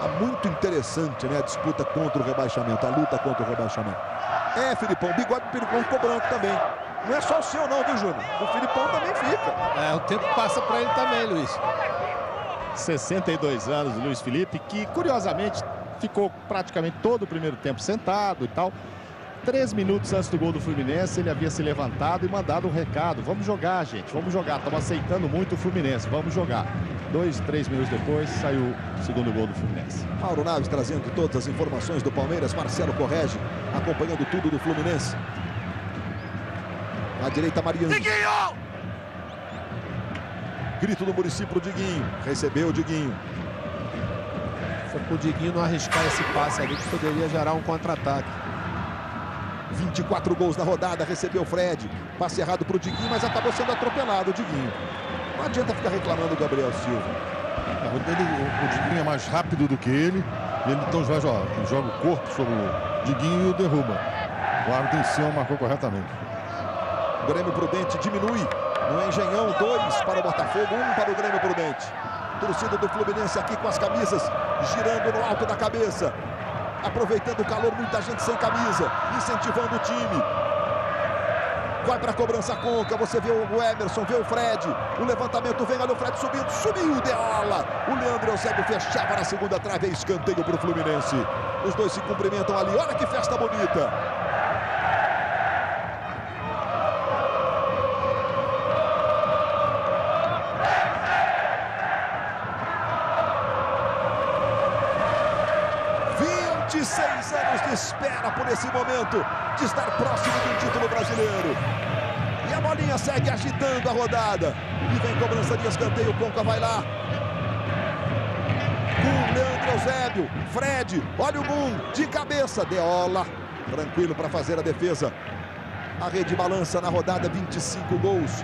É muito interessante, né, a disputa contra o rebaixamento, a luta contra o rebaixamento. É, Filipão, bigode do Filipão ficou branco também. Não é só o seu não, viu, Júnior? O Filipão também fica. É, o tempo passa para ele também, Luiz. 62 anos, Luiz Felipe, que curiosamente ficou praticamente todo o primeiro tempo sentado e tal. 3 minutos antes do gol do Fluminense, ele havia se levantado e mandado um recado. Vamos jogar, gente, vamos jogar. Estamos aceitando muito o Fluminense, vamos jogar. 2, 3 minutos depois, saiu o segundo gol do Fluminense. Mauro Naves trazendo todas as informações do Palmeiras. Marcelo Correge acompanhando tudo do Fluminense. Na direita, Mariano. Diguinho! Grito do Muricy pro Diguinho. Recebeu o Diguinho. Foi pro Diguinho não arriscar esse passe ali que poderia gerar um contra-ataque. 24 gols na rodada, recebeu o Fred. Passe errado pro Diguinho, mas acabou sendo atropelado o Diguinho. Não adianta ficar reclamando do Gabriel Silva. O Diguinho é mais rápido do que ele. E ele então joga o corpo sobre o Diguinho e o derruba. O árbitro em cima marcou corretamente. O Grêmio Prudente diminui no Engenhão, 2 para o Botafogo, 1 para o Grêmio Prudente. Torcida do Fluminense aqui com as camisas girando no alto da cabeça. Aproveitando o calor, muita gente sem camisa, incentivando o time. Vai para a cobrança Conca, você vê o Emerson, vê o Fred. O levantamento vem, olha o Fred subindo, subiu o Deola. O Leandro Eusébio fechava na segunda trave, é escanteio para o Fluminense. Os dois se cumprimentam ali, olha que festa bonita. Anos de espera por esse momento de estar próximo do título brasileiro. E a bolinha segue agitando a rodada. E vem cobrança de escanteio, o Conca vai lá. Com Leandro Eusébio, Fred, olha o Gum, de cabeça, Deola. Tranquilo para fazer a defesa. A rede balança na rodada, 25 gols.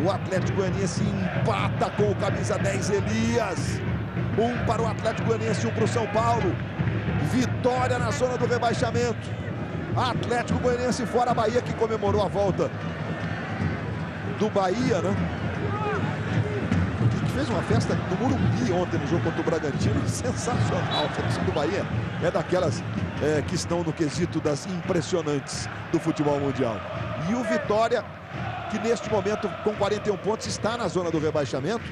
O Atlético Goianiense empata com o camisa 10, Elias. 1 para o Atlético Goianiense, 1 para o São Paulo. Vitória na zona do rebaixamento. Atlético Goianiense fora a Bahia, que comemorou a volta do Bahia, né? Que fez uma festa no Morumbi ontem no jogo contra o Bragantino. Sensacional. A festa do Bahia é daquelas que estão no quesito das impressionantes do futebol mundial. E o Vitória, que neste momento com 41 pontos está na zona do rebaixamento.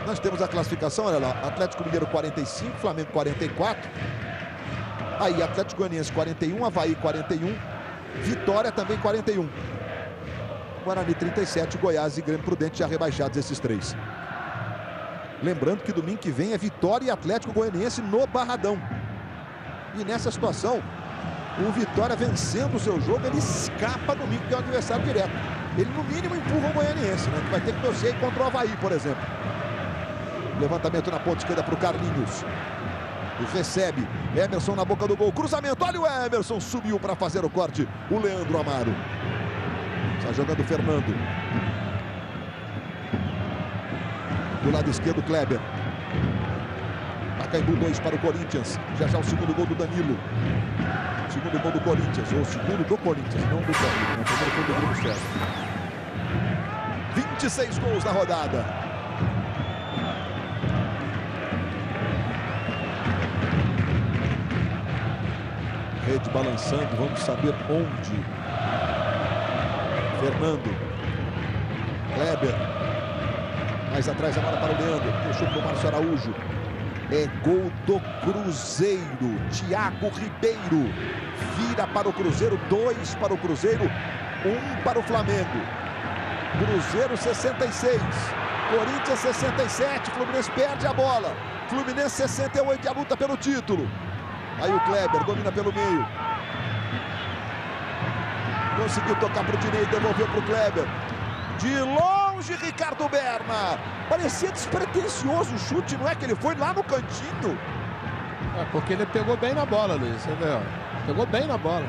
Nós temos a classificação, olha lá, Atlético Mineiro 45, Flamengo 44. Aí Atlético Goianiense 41, Avaí 41, Vitória também 41. Guarani 37, Goiás e Grêmio Prudente já rebaixados esses três. Lembrando que domingo que vem é Vitória e Atlético Goianiense no Barradão. E nessa situação, o Vitória vencendo o seu jogo, ele escapa domingo, que é o adversário direto. Ele no mínimo empurra o Goianiense, né? Que vai ter que torcer contra o Avaí, por exemplo. Levantamento na ponta esquerda para o Carlinhos. E recebe. Emerson na boca do gol. Cruzamento. Olha o Emerson. Subiu para fazer o corte. O Leandro Amaro. Está jogando o Fernando. Do lado esquerdo, Kleber. Pacaembu 2 para o Corinthians. Já o segundo gol do Danilo. Segundo gol do Corinthians. Ou segundo do Corinthians, não do Corinthians. O primeiro gol do Bruno César. 26 gols na rodada. Rede balançando, vamos saber onde. Fernando. Kleber. Mais atrás a bola para o Leandro. Deixou para o Márcio Araújo. É gol do Cruzeiro. Thiago Ribeiro. Vira para o Cruzeiro. 2 para o Cruzeiro. 1 para o Flamengo. Cruzeiro 66. Corinthians 67. Fluminense perde a bola. Fluminense 68. A luta pelo título. Aí o Kleber domina pelo meio. Conseguiu tocar para o direito, devolveu para o Kleber. De longe, Ricardo Berna. Parecia despretensioso o chute, não é que ele foi lá no cantinho? É porque ele pegou bem na bola, Luiz. Você vê, ó. Pegou bem na bola.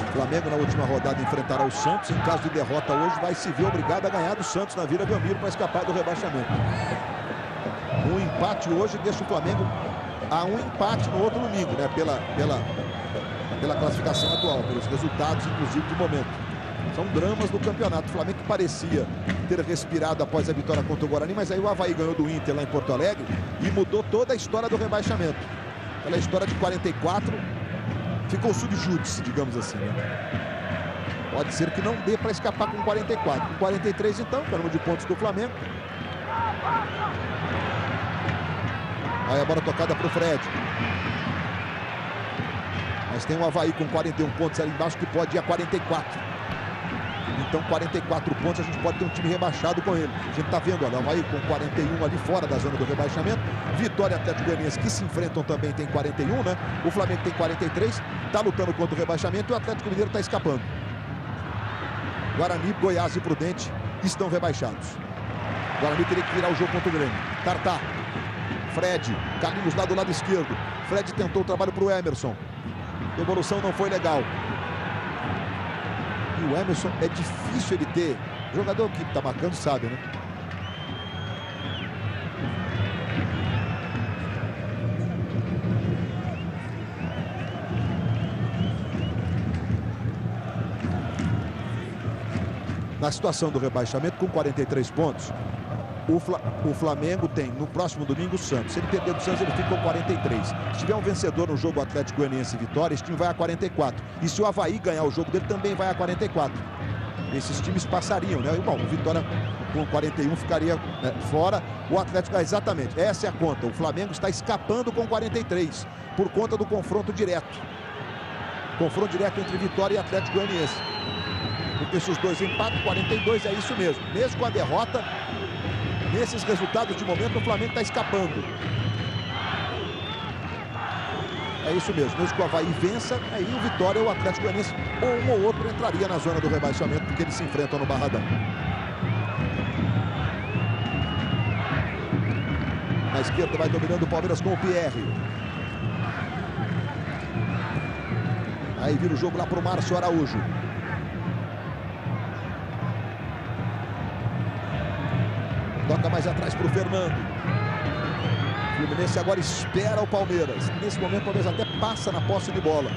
O Flamengo na última rodada enfrentará o Santos. Em caso de derrota hoje, vai se ver obrigado a ganhar do Santos na Vila Belmiro para escapar do rebaixamento. Um empate hoje deixa o Flamengo a um empate no outro domingo, né? Pela classificação atual, pelos resultados, inclusive, de momento. São dramas do campeonato. O Flamengo que parecia ter respirado após a vitória contra o Guarani, mas aí o Avaí ganhou do Inter lá em Porto Alegre e mudou toda a história do rebaixamento. Aquela história de 44 ficou subjúdice, digamos assim, né? Pode ser que não dê para escapar com 44. Com 43, então, o número de pontos do Flamengo. Aí a bola tocada para o Fred. Mas tem o Avaí com 41 pontos ali embaixo que pode ir a 44. Então 44 pontos a gente pode ter um time rebaixado com ele. A gente está vendo, olha, o Avaí com 41 ali fora da zona do rebaixamento. Vitória e Atlético Goianiense que se enfrentam também tem 41, né? O Flamengo tem 43, está lutando contra o rebaixamento e o Atlético Mineiro está escapando. Guarani, Goiás e Prudente estão rebaixados. Guarani teria que virar o jogo contra o Grêmio. Tartá. Fred, Carlinhos lá do lado esquerdo. Fred tentou o trabalho para o Emerson. A evolução não foi legal. E o Emerson é difícil ele ter. O jogador que está marcando sabe, né? Na situação do rebaixamento, com 43 pontos, o Flamengo tem no próximo domingo o Santos. Se ele perder do Santos, ele fica com 43. Se tiver um vencedor no jogo Atlético Goianiense e Vitória, esse time vai a 44. E se o Avaí ganhar o jogo dele, também vai a 44. Esses times passariam, né? E, bom, o Vitória com 41 ficaria fora. O Atlético, exatamente, essa é a conta. O Flamengo está escapando com 43 por conta do confronto direto. Confronto direto entre Vitória e Atlético Goianiense. Porque se os dois empatam, 42 é isso mesmo. Mesmo com a derrota, nesses resultados de momento, o Flamengo está escapando. É isso mesmo. Mesmo que o Avaí vença, aí o Vitória ou o Atlético Goianiense, ou um ou outro, entraria na zona do rebaixamento, porque eles se enfrentam no Barradão. Na esquerda vai dominando o Palmeiras com o Pierre. Aí vira o jogo lá para o Márcio Araújo. Toca mais atrás para o Fernando. O Fluminense agora espera o Palmeiras. Nesse momento o Palmeiras até passa na posse de bola.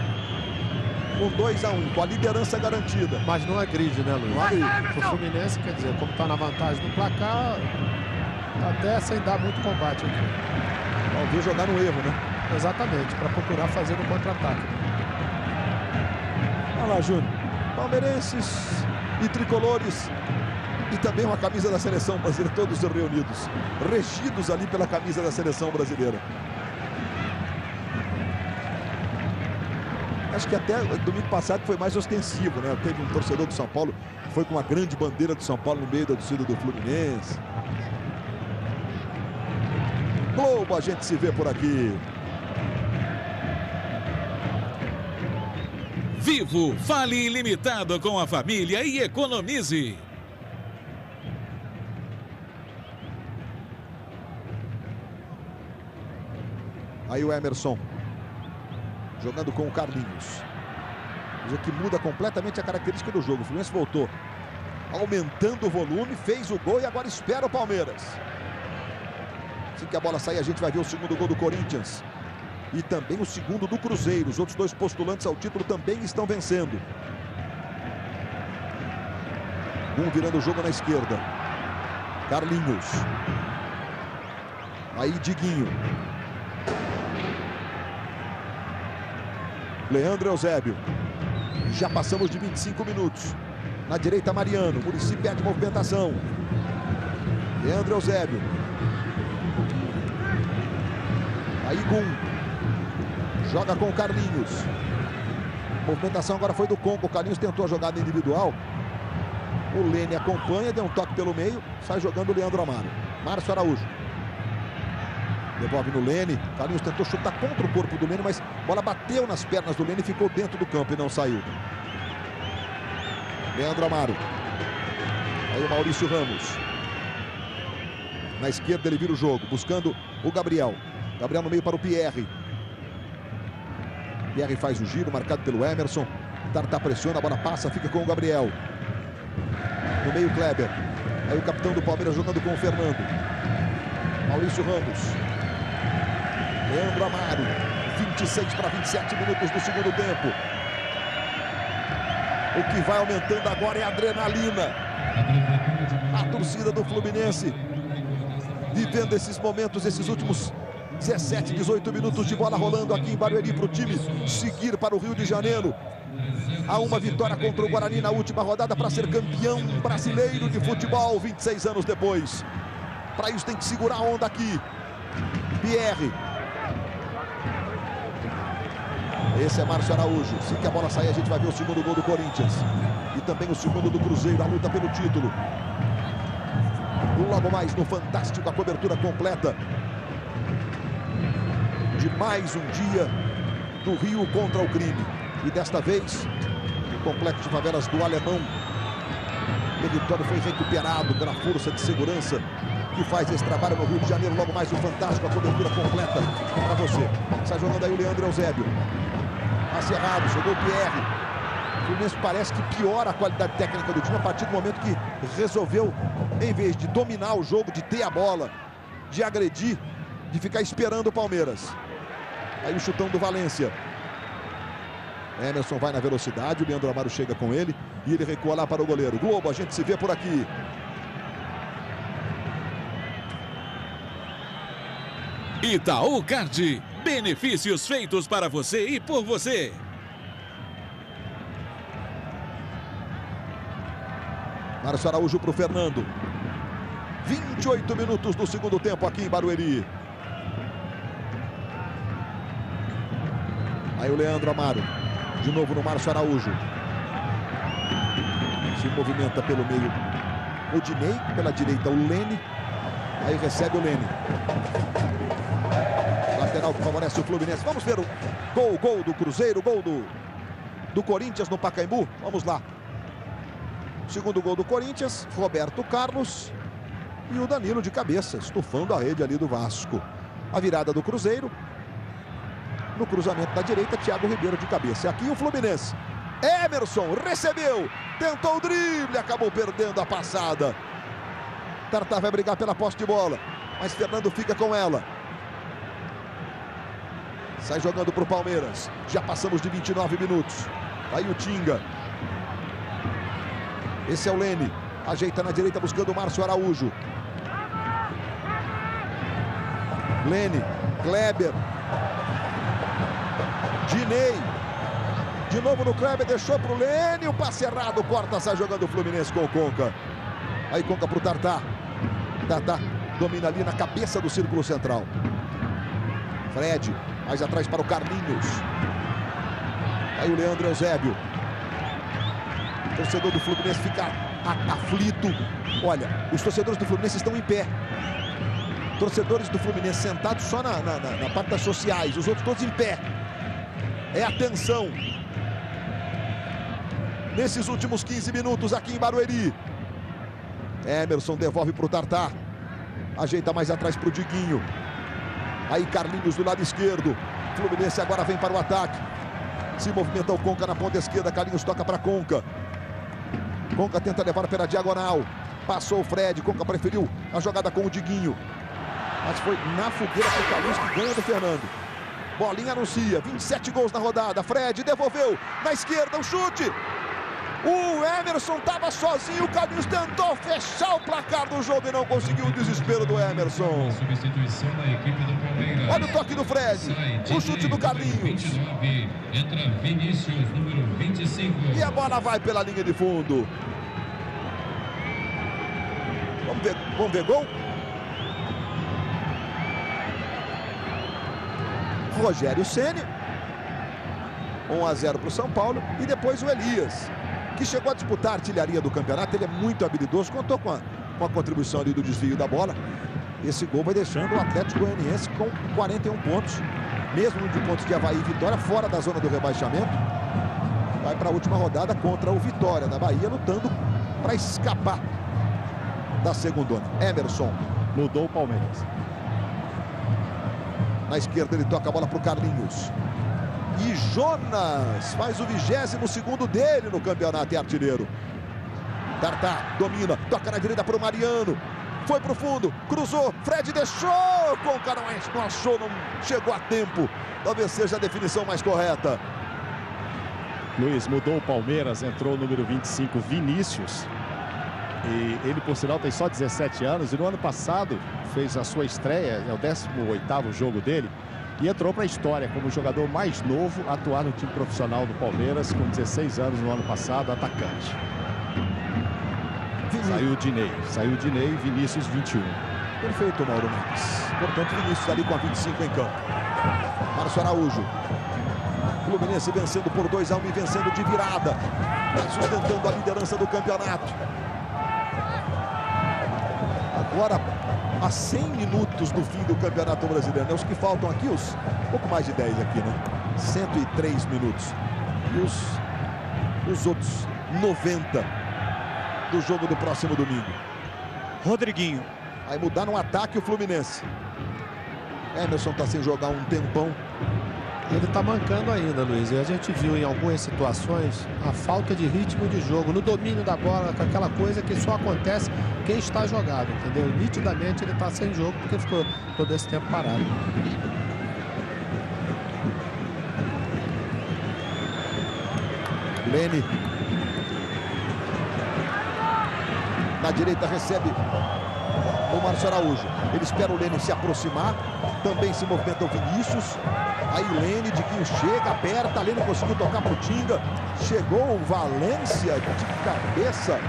Com 2-1, com a liderança garantida. Mas não agride, né, Luiz? Não agride. O Fluminense, quer dizer, como está na vantagem do placar, até sem dar muito combate aqui. Talvez jogar no erro, né? Exatamente, para procurar fazer no contra-ataque. Olha lá, Júnior. Palmeirenses e tricolores. E também uma camisa da seleção brasileira, todos reunidos, regidos ali pela camisa da seleção brasileira. Acho que até domingo passado foi mais ostensivo, né? Teve um torcedor do São Paulo que foi com uma grande bandeira do São Paulo no meio da torcida do Fluminense. Globo, a gente se vê por aqui. Vivo, fale ilimitado com a família e economize. Aí o Emerson jogando com o Carlinhos. O que muda completamente a característica do jogo. O Fluminense voltou aumentando o volume, fez o gol e agora espera o Palmeiras. Assim que a bola sair, a gente vai ver o segundo gol do Corinthians. E também o segundo do Cruzeiro. Os outros dois postulantes ao título também estão vencendo. Um virando o jogo na esquerda. Carlinhos. Aí Diguinho. Leandro Eusébio. Já passamos de 25 minutos. Na direita, Mariano. Muricy perde movimentação. Leandro Eusébio. Aí Gum. Joga com o Carlinhos. Movimentação agora foi do Conca. O Carlinhos tentou a jogada individual. O Lene acompanha, deu um toque pelo meio. Sai jogando o Leandro Amaro. Márcio Araújo. Devolve no Lene. Carlinhos tentou chutar contra o corpo do Lene, mas a bola bateu nas pernas do Lene e ficou dentro do campo e não saiu. Leandro Amaro. Aí o Maurício Ramos. Na esquerda ele vira o jogo, buscando o Gabriel. Gabriel no meio para o Pierre. Pierre faz o giro, marcado pelo Emerson. Tartá pressiona, a bola passa, fica com o Gabriel. No meio, Kleber. Aí o capitão do Palmeiras jogando com o Fernando. Maurício Ramos. Leandro Amaro. 26 para 27 minutos do segundo tempo. O que vai aumentando agora é a adrenalina. A torcida do Fluminense vivendo esses momentos, esses últimos 17, 18 minutos de bola rolando aqui em Barueri para o time seguir para o Rio de Janeiro. Há uma vitória contra o Guarani na última rodada para ser campeão brasileiro de futebol 26 anos depois. Para isso tem que segurar a onda aqui. Pierre. Esse é Márcio Araújo. Se que a bola sair, a gente vai ver o segundo gol do Corinthians. E também o segundo do Cruzeiro, a luta pelo título. Logo mais no Fantástico, a cobertura completa de mais um dia do Rio contra o crime. E desta vez, o complexo de favelas do Alemão. O território foi recuperado pela força de segurança que faz esse trabalho no Rio de Janeiro. Logo mais o Fantástico, a cobertura completa para você. Está jogando aí o Leandro Eusébio. Passe errado, jogou o Pierre. O Fluminense parece que piora a qualidade técnica do time a partir do momento que resolveu, em vez de dominar o jogo, de ter a bola, de agredir, de ficar esperando o Palmeiras. Aí o chutão do Valência. Emerson vai na velocidade, o Leandro Amaro chega com ele e ele recua lá para o goleiro. Globo, a gente se vê por aqui. Itaú Card. Benefícios feitos para você e por você. Márcio Araújo para o Fernando. 28 minutos do segundo tempo aqui em Barueri. Aí o Leandro Amaro. De novo no Márcio Araújo. Se movimenta pelo meio o Dinei, pela direita o Lene. Aí recebe o Lene. Lateral que favorece o Fluminense. Vamos ver o gol do Cruzeiro, gol do Corinthians no Pacaembu. Vamos lá. Segundo gol do Corinthians, Roberto Carlos e o Danilo de cabeça, estufando a rede ali do Vasco. A virada do Cruzeiro. No cruzamento da direita, Thiago Ribeiro de cabeça. E aqui o Fluminense. Emerson recebeu, tentou o drible, acabou perdendo a passada. Tartá vai brigar pela posse de bola, mas Fernando fica com ela. Sai jogando para o Palmeiras. Já passamos de 29 minutos. Aí o Tinga. Esse é o Lene. Ajeita na direita buscando o Márcio Araújo. Lene. Kleber. Dinei. De novo no Kleber. Deixou para o Lene. O passe errado. Corta, sai jogando o Fluminense com o Conca. Aí Conca para o Tartá. Tartá domina ali na cabeça do círculo central. Fred. Mais atrás para o Carlinhos. Aí o Leandro Eusébio. O torcedor do Fluminense fica aflito. Olha, os torcedores do Fluminense estão em pé. Torcedores do Fluminense sentados só na parte das sociais. Os outros todos em pé. É a tensão. Nesses últimos 15 minutos aqui em Barueri. Emerson devolve para o Tartar. Ajeita mais atrás para o Diguinho. Aí Carlinhos do lado esquerdo. Fluminense agora vem para o ataque. Se movimenta o Conca na ponta esquerda. Carlinhos toca para Conca. Conca tenta levar pela diagonal. Passou o Fred. Conca preferiu a jogada com o Diguinho. Mas foi na fogueira para o Carlinhos que ganha do Fernando. Bolinha anuncia. 27 gols na rodada. Fred devolveu. Na esquerda o chute. O Emerson estava sozinho, o Carlinhos tentou fechar o placar do jogo e não conseguiu. O desespero do Emerson. Substituição da equipe do Palmeiras. Olha o toque do Fred, o chute do Carlinhos. 29, entra Vinícius, número 25. E a bola vai pela linha de fundo. Vamos ver gol? Rogério Ceni. 1-0 para o São Paulo. E depois o Elias, que chegou a disputar a artilharia do campeonato. Ele é muito habilidoso, contou com a contribuição ali do desvio da bola. Esse gol vai deixando o Atlético Goianiense com 41 pontos, mesmo de pontos de Avaí e Vitória, fora da zona do rebaixamento. Vai para a última rodada contra o Vitória da Bahia, lutando para escapar da segundona. Emerson. Mudou o Palmeiras. Na esquerda ele toca a bola para o Carlinhos. E Jonas faz o 22º dele no campeonato e artilheiro. Tartar domina, toca na direita para o Mariano. Foi para o fundo, cruzou, Fred deixou. Conca não achou, não chegou a tempo. Talvez seja a definição mais correta. Luiz, mudou o Palmeiras, entrou o número 25, Vinícius. E ele, por sinal, tem só 17 anos. E no ano passado fez a sua estreia, é o 18º jogo dele. E entrou para a história como o jogador mais novo a atuar no time profissional do Palmeiras, com 16 anos no ano passado, atacante. Saiu o Dinei, Vinícius 21. Perfeito, Mauro Mendes. Portanto, Vinícius ali com a 25 em campo. Márcio Araújo. Fluminense vencendo por 2-1 e vencendo de virada. Sustentando a liderança do campeonato. Agora, a 100 minutos do fim do Campeonato Brasileiro, né? Os que faltam aqui, os pouco mais de 10 aqui, né? 103 minutos. E os outros 90 do jogo do próximo domingo. Rodriguinho. Vai mudar no ataque o Fluminense. Emerson tá sem jogar um tempão. Ele tá mancando ainda, Luiz. E a gente viu em algumas situações a falta de ritmo de jogo, no domínio da bola, com aquela coisa que só acontece quem está jogado, entendeu? Nitidamente ele tá sem jogo porque ficou todo esse tempo parado. Lene. Na direita recebe o Márcio Araújo. Ele espera o Lene se aproximar. Também se movimenta o Vinícius. Aí Lene, Diguinho chega, aperta. Lene conseguiu tocar pro Tinga. Chegou o Valência de cabeça,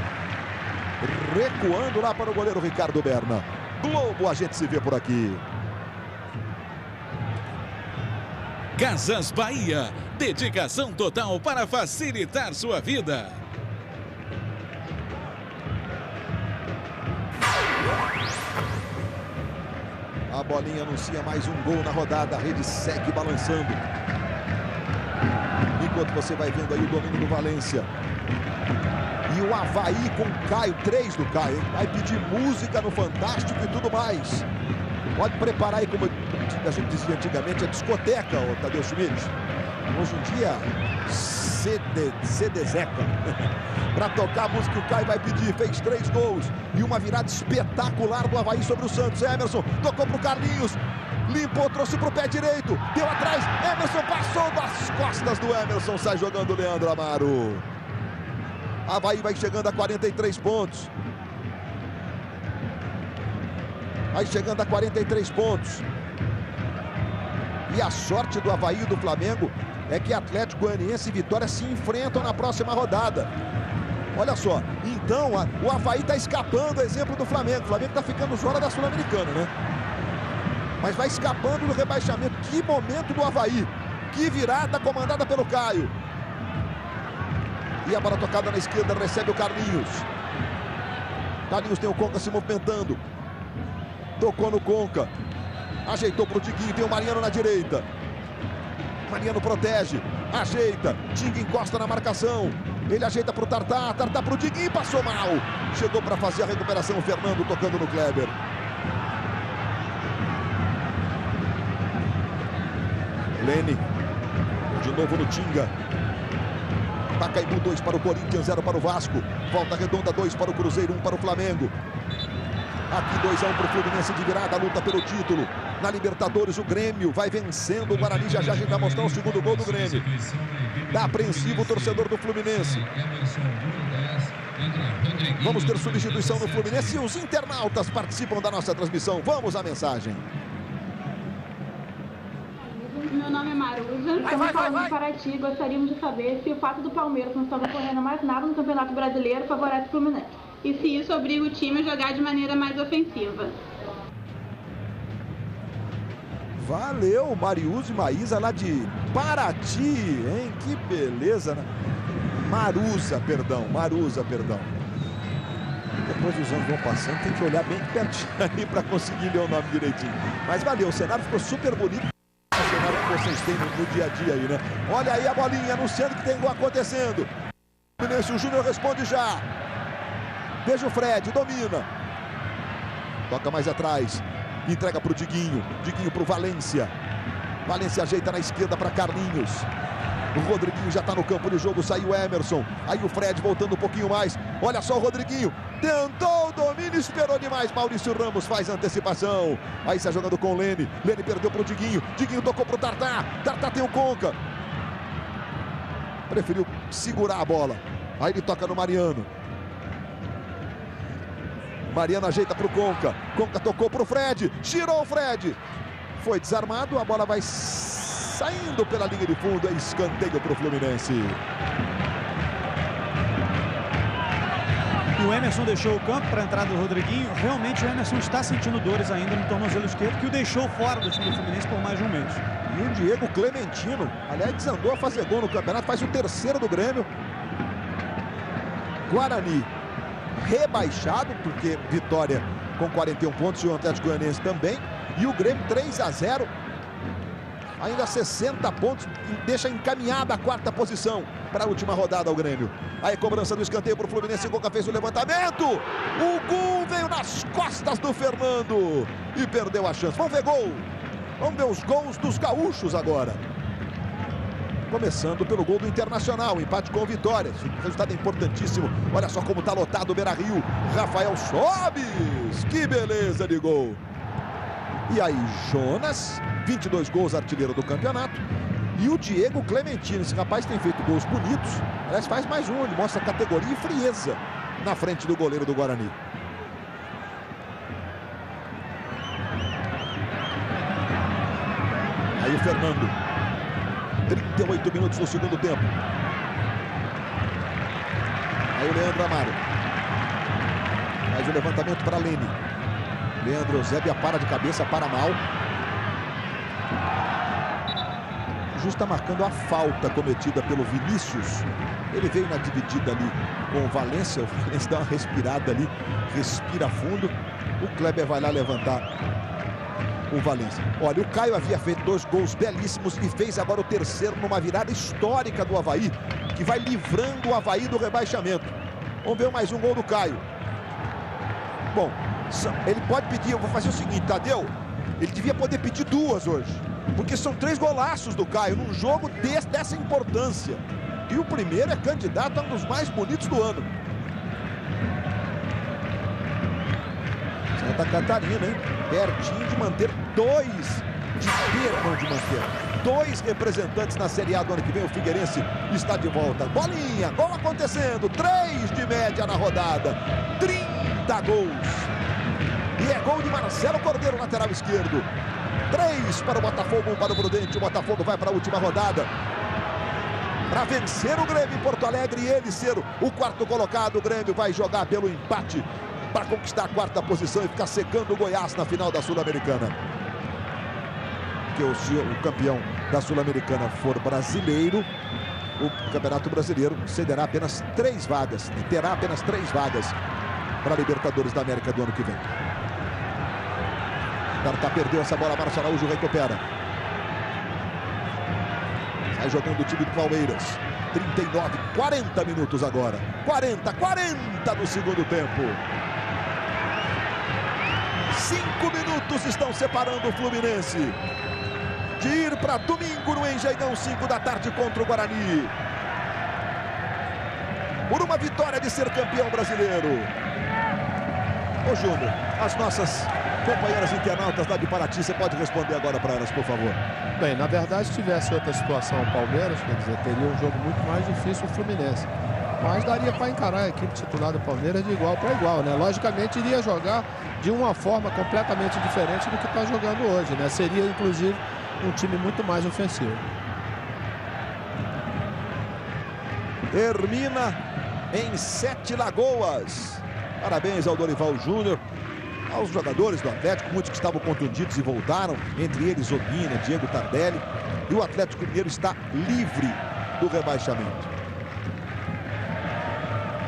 recuando lá para o goleiro Ricardo Berna. Globo, a gente se vê por aqui. Casas Bahia. Dedicação total para facilitar sua vida. A bolinha anuncia mais um gol na rodada. A rede segue balançando. Enquanto você vai vendo aí o domínio do Valência. E o Avaí com o Caio. 3 do Caio, hein? Vai pedir música no Fantástico e tudo mais. Pode preparar aí, como a gente dizia antigamente, a discoteca, o Tadeu Schmidt. Hoje em dia, CDZeca. Para tocar a música que o Caio vai pedir. Fez 3 gols e uma virada espetacular do Avaí sobre o Santos. Emerson tocou pro Carlinhos, limpou, trouxe pro pé direito, deu atrás, Emerson passou das costas do Emerson, sai jogando o Leandro Amaro. Avaí vai chegando a 43 pontos. Vai chegando a 43 pontos. E a sorte do Avaí e do Flamengo é que Atlético Goianiense e Vitória se enfrentam na próxima rodada. Olha só, então o Avaí está escapando, exemplo do Flamengo. O Flamengo está ficando fora da Sul-Americana, né? Mas vai escapando do rebaixamento. Que momento do Avaí. Que virada comandada pelo Caio. E a bola tocada na esquerda, recebe o Carlinhos. Carlinhos tem o Conca se movimentando. Tocou no Conca. Ajeitou para o Diguinho, tem o Mariano na direita. Mariano protege, ajeita. Tinga encosta na marcação. Ele ajeita para o Tartá, Tartá para o Diguinho, passou mal. Chegou para fazer a recuperação o Fernando, tocando no Kleber. Lene, de novo no Tinga. Pacaembu 2 para o Corinthians, 0 para o Vasco. Volta Redonda 2 para o Cruzeiro, 1 para o Flamengo. Aqui 2-1 para o Fluminense de virada, luta pelo título. Na Libertadores o Grêmio vai vencendo o Guarani. Já já a gente vai mostrar o segundo gol do Grêmio. Tá apreensivo o torcedor do Fluminense. Vamos ter substituição no Fluminense e os internautas participam da nossa transmissão. Vamos à mensagem. Meu nome é Maruza, estamos falando de Paraty. Gostaríamos de saber se o fato do Palmeiras não estar concorrendo mais nada no Campeonato Brasileiro favorece o Fluminense. E se isso obriga o time a jogar de maneira mais ofensiva. Valeu, Mariuza e Maísa lá de Paraty, hein? Que beleza, né? Maruza, perdão. Depois os anos vão passando, tem que olhar bem pertinho aí para conseguir ler o nome direitinho. Mas valeu, o cenário ficou super bonito. O cenário que vocês têm no dia a dia aí, né? Olha aí a bolinha, anunciando que tem gol acontecendo. O Júnior responde já. Veja o Fred, domina. Toca mais atrás. Entrega para o Diguinho. Diguinho para o Valência. Valência ajeita na esquerda para Carlinhos. O Rodriguinho já está no campo de jogo. Saiu o Emerson. Aí o Fred voltando um pouquinho mais. Olha só o Rodriguinho. Tentou o domínio, esperou demais. Maurício Ramos faz a antecipação. Aí está jogando com o Lene. Lene perdeu para o Diguinho. Diguinho tocou para o Tartá. Tartá tem o Conca. Preferiu segurar a bola. Aí ele toca no Mariano. Mariano ajeita para o Conca. Conca tocou para o Fred. Girou o Fred. Foi desarmado. A bola vai saindo pela linha de fundo. É escanteio para o Fluminense. E o Emerson deixou o campo para a entrada do Rodriguinho. Realmente o Emerson está sentindo dores ainda no tornozelo esquerdo, que o deixou fora do time do Fluminense por mais de um mês. E o Diego Clementino, aliás, desandou a fazer gol no campeonato. Faz o terceiro do Grêmio. Guarani rebaixado, porque vitória com 41 pontos e o Atlético Goianiense também. E o Grêmio 3-0, ainda 60 pontos, deixa encaminhada a quarta posição para a última rodada ao Grêmio. Aí cobrança do escanteio para o Fluminense, Conca fez o levantamento. O gol veio nas costas do Fernando e perdeu a chance. Vamos ver gol. Vamos ver os gols dos gaúchos agora. Começando pelo gol do Internacional, empate com Vitória. O resultado é importantíssimo. Olha só como está lotado o Beira-Rio. Rafael Sobis, que beleza de gol. E aí Jonas, 22 gols, artilheiro do campeonato. E o Diego Clementino, esse rapaz tem feito gols bonitos. Aliás, faz mais um, ele mostra categoria e frieza na frente do goleiro do Guarani. Aí o Fernando. 38 minutos no segundo tempo. Aí o Leandro Amaro. Faz o levantamento para Lene. Leandro Eusébio para de cabeça, para mal. O juiz está marcando a falta cometida pelo Vinícius. Ele veio na dividida ali com o Valência. O Valência dá uma respirada ali. Respira fundo. O Kleber vai lá levantar o Valência. Olha, o Caio havia feito 2 gols belíssimos e fez agora o terceiro numa virada histórica do Avaí, que vai livrando o Avaí do rebaixamento. Vamos ver mais um gol do Caio. Bom, ele pode pedir, eu vou fazer o seguinte, Tadeu, ele devia poder pedir 2 hoje, porque são 3 golaços do Caio num jogo dessa importância. E o primeiro é candidato a um dos mais bonitos do ano. Santa Catarina, hein? Pertinho de manter 2 representantes na Série A do ano que vem. O Figueirense está de volta. Bolinha, gol acontecendo. 3 de média na rodada. 30 gols. E é gol de Marcelo Cordeiro, lateral esquerdo. 3 para o Botafogo, 1 para o Prudente. O Botafogo vai para a última rodada para vencer o Grêmio em Porto Alegre e ele ser o 4º colocado. O Grêmio vai jogar pelo empate para conquistar a 4ª posição e ficar secando o Goiás na final da Sul-Americana. Porque se o campeão da Sul-Americana for brasileiro, o Campeonato Brasileiro cederá apenas 3 vagas e terá apenas 3 vagas para a Libertadores da América do ano que vem. Tartá perdeu essa bola, Márcio Araújo recupera. Sai jogando o time do Palmeiras. 39, 40 minutos agora. 40 no segundo tempo. 5 minutos estão separando o Fluminense de ir para domingo no Engenhão, 5 da tarde contra o Guarani. Por uma vitória de ser campeão brasileiro. Ô Júnior, as nossas companheiras internautas lá de Paraty, você pode responder agora para elas, por favor? Bem, na verdade, se tivesse outra situação o Palmeiras, quer dizer, teria um jogo muito mais difícil o Fluminense. Mas daria para encarar a equipe titular do Palmeiras de igual para igual, né? Logicamente, iria jogar de uma forma completamente diferente do que está jogando hoje, né? Seria, inclusive, um time muito mais ofensivo. Termina em 7 Lagoas. Parabéns ao Dorival Júnior, aos jogadores do Atlético, muitos que estavam contundidos e voltaram, entre eles Obina, Diego Tardelli, e o Atlético Mineiro está livre do rebaixamento.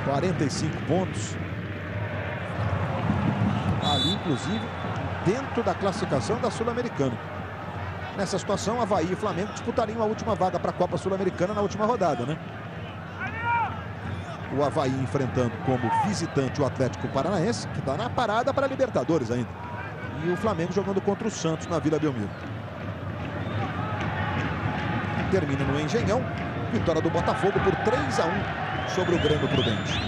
45 pontos. Ali, inclusive, dentro da classificação da Sul-Americana. Nessa situação, Avaí e Flamengo disputariam a última vaga para a Copa Sul-Americana na última rodada, né? O Avaí enfrentando como visitante o Atlético Paranaense, que está na parada para a Libertadores ainda. E o Flamengo jogando contra o Santos na Vila Belmiro. Termina no Engenhão. Vitória do Botafogo por 3-1 sobre o Grêmio Prudente.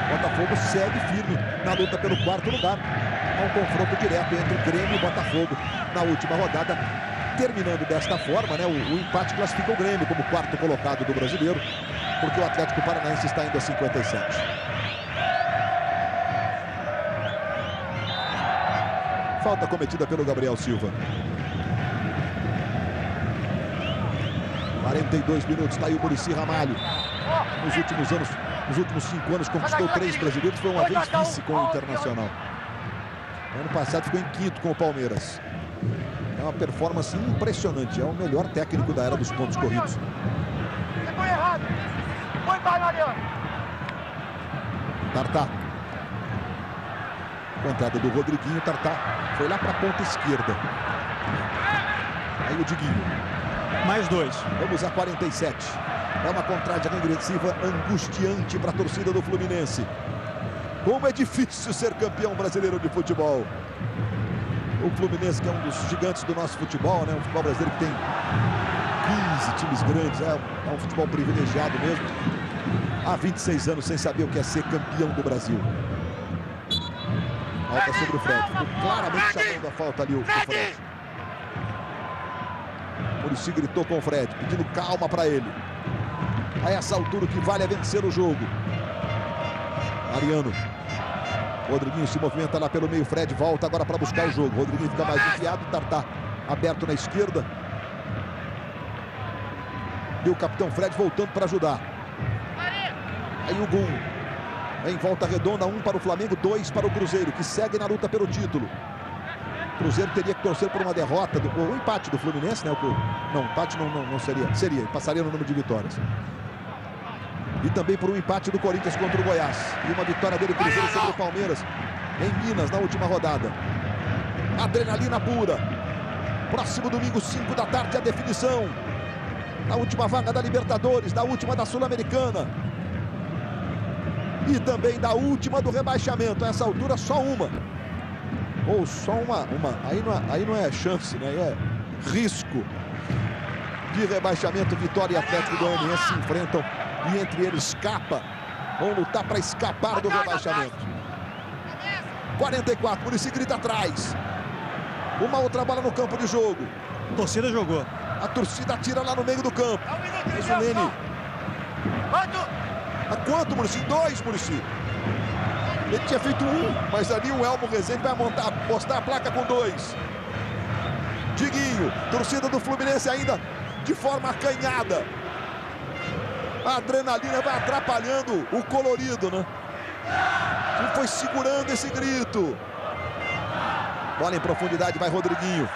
O Botafogo segue firme na luta pelo 4º lugar. Há um confronto direto entre Grêmio e Botafogo na última rodada. Terminando desta forma, né, o empate classifica o Grêmio como 4º colocado do Brasileiro, porque o Atlético Paranaense está indo a 57. Falta cometida pelo Gabriel Silva. 42 minutos, está aí o Muricy Ramalho. Nos últimos anos, nos últimos 5 anos, conquistou 3 brasileiros, foi uma vez vice com o Internacional. Ano passado ficou em 5º com o Palmeiras. É uma performance impressionante, é o melhor técnico da era dos pontos corridos. Tartá. Com a entrada do Rodriguinho, Tartá foi lá para a ponta esquerda. Aí o Diguinho. Mais 2. Vamos a 47. É uma contagem regressiva angustiante para a torcida do Fluminense. Como é difícil ser campeão brasileiro de futebol. O Fluminense, que é um dos gigantes do nosso futebol, né? Um futebol brasileiro que tem 15 times grandes, é um futebol privilegiado mesmo. Há 26 anos sem saber o que é ser campeão do Brasil. Falta sobre o Fred. Ficou claramente chamando a falta ali o Fred. O Muricy gritou com o Fred, pedindo calma para ele. A essa altura o que vale é vencer o jogo. Mariano. Rodriguinho se movimenta lá pelo meio. Fred volta agora para buscar o jogo. Rodriguinho fica mais enfiado. Tartá aberto na esquerda. E o capitão Fred voltando para ajudar. Aí o Gum. Em volta redonda, 1 para o Flamengo, 2 para o Cruzeiro, que segue na luta pelo título. O Cruzeiro teria que torcer por uma derrota, ou um empate do Fluminense, né? Não, empate não seria. Seria, passaria no número de vitórias. E também por um empate do Corinthians contra o Goiás. E uma vitória dele, Cruzeiro, sobre o Palmeiras, em Minas, na última rodada. Adrenalina pura. Próximo domingo, 5 da tarde, a definição. Na última vaga da Libertadores, da última da Sul-Americana. E também da última do rebaixamento. A essa altura, só uma. Ou só uma. Aí não é chance, né? É risco de rebaixamento. Vitória e Atlético Goianiense se enfrentam. E entre eles escapa. Vão lutar para escapar do rebaixamento. 44, Muricy grita atrás. Uma outra bola no campo de jogo. A torcida jogou. A torcida atira lá no meio do campo. Mas o Lene. A quanto, Muricy? 2, Muricy. Ele tinha feito 1, mas ali o Elmo Rezende vai postar a placa com 2. Diguinho, torcida do Fluminense ainda de forma acanhada. A adrenalina vai atrapalhando o colorido, né? E foi segurando esse grito. Bola em profundidade, vai Rodriguinho.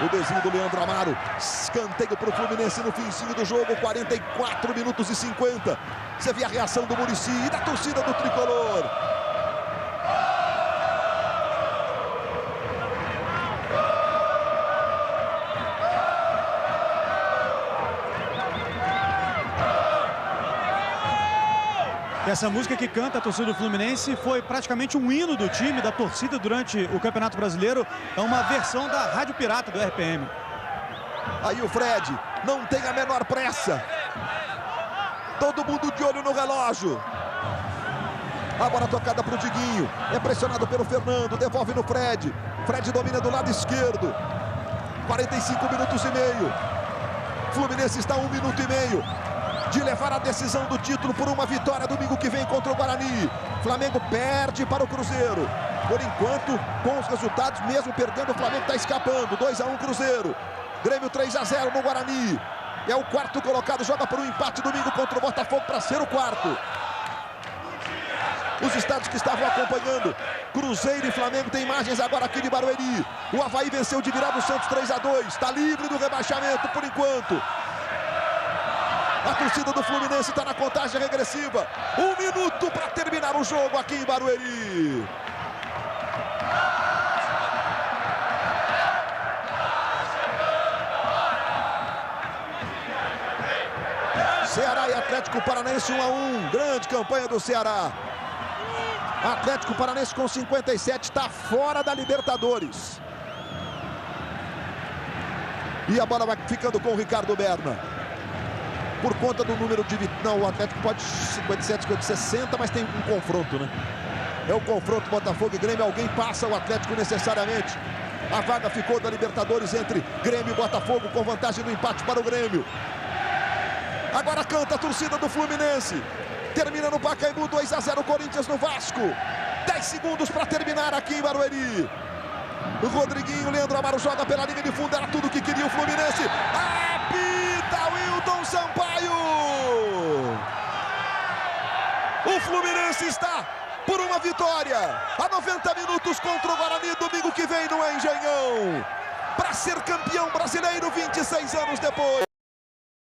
O desvio do Leandro Amaro. Escanteio para o Fluminense no finzinho do jogo. 44 minutos e 50. Você vê a reação do Muricy e da torcida do Tricolor. Essa música que canta a torcida do Fluminense foi praticamente um hino do time, da torcida durante o Campeonato Brasileiro. É uma versão da Rádio Pirata do RPM. Aí o Fred não tem a menor pressa. Todo mundo de olho no relógio. A bola tocada para o Diguinho. É pressionado pelo Fernando. Devolve no Fred. Fred domina do lado esquerdo. 45 minutos e meio. Fluminense está a 1 minuto e meio de levar a decisão do título por uma vitória domingo que vem contra o Guarani. Flamengo perde para o Cruzeiro. Por enquanto, com os resultados, mesmo perdendo, o Flamengo está escapando. 2-1 Cruzeiro. Grêmio 3-0 no Guarani. É o quarto colocado, joga por um empate domingo contra o Botafogo para ser o quarto. Os estados que estavam acompanhando Cruzeiro e Flamengo tem imagens agora aqui de Barueri. O Avaí venceu de virada o Santos 3-2. Está livre do rebaixamento por enquanto. A torcida do Fluminense está na contagem regressiva. 1 minuto para terminar o jogo aqui em Barueri. Ceará e Atlético Paranaense 1-1. Grande campanha do Ceará. Atlético Paranaense com 57 está fora da Libertadores. E a bola vai ficando com o Ricardo Berna. Por conta do número de... Não, o Atlético pode 57, 60, mas tem um confronto, né? É o confronto Botafogo e Grêmio. Alguém passa o Atlético necessariamente. A vaga ficou da Libertadores entre Grêmio e Botafogo, com vantagem no empate para o Grêmio. Agora canta a torcida do Fluminense. Termina no Pacaembu, 2-0 Corinthians no Vasco. 10 segundos para terminar aqui em Barueri. O Rodriguinho, Leandro Amaro joga pela linha de fundo. Era tudo que queria o Fluminense. Apita Wilton Sampaio. O Fluminense está por uma vitória. A 90 minutos contra o Guarani. Domingo que vem no Engenhão. Para ser campeão brasileiro 26 anos depois.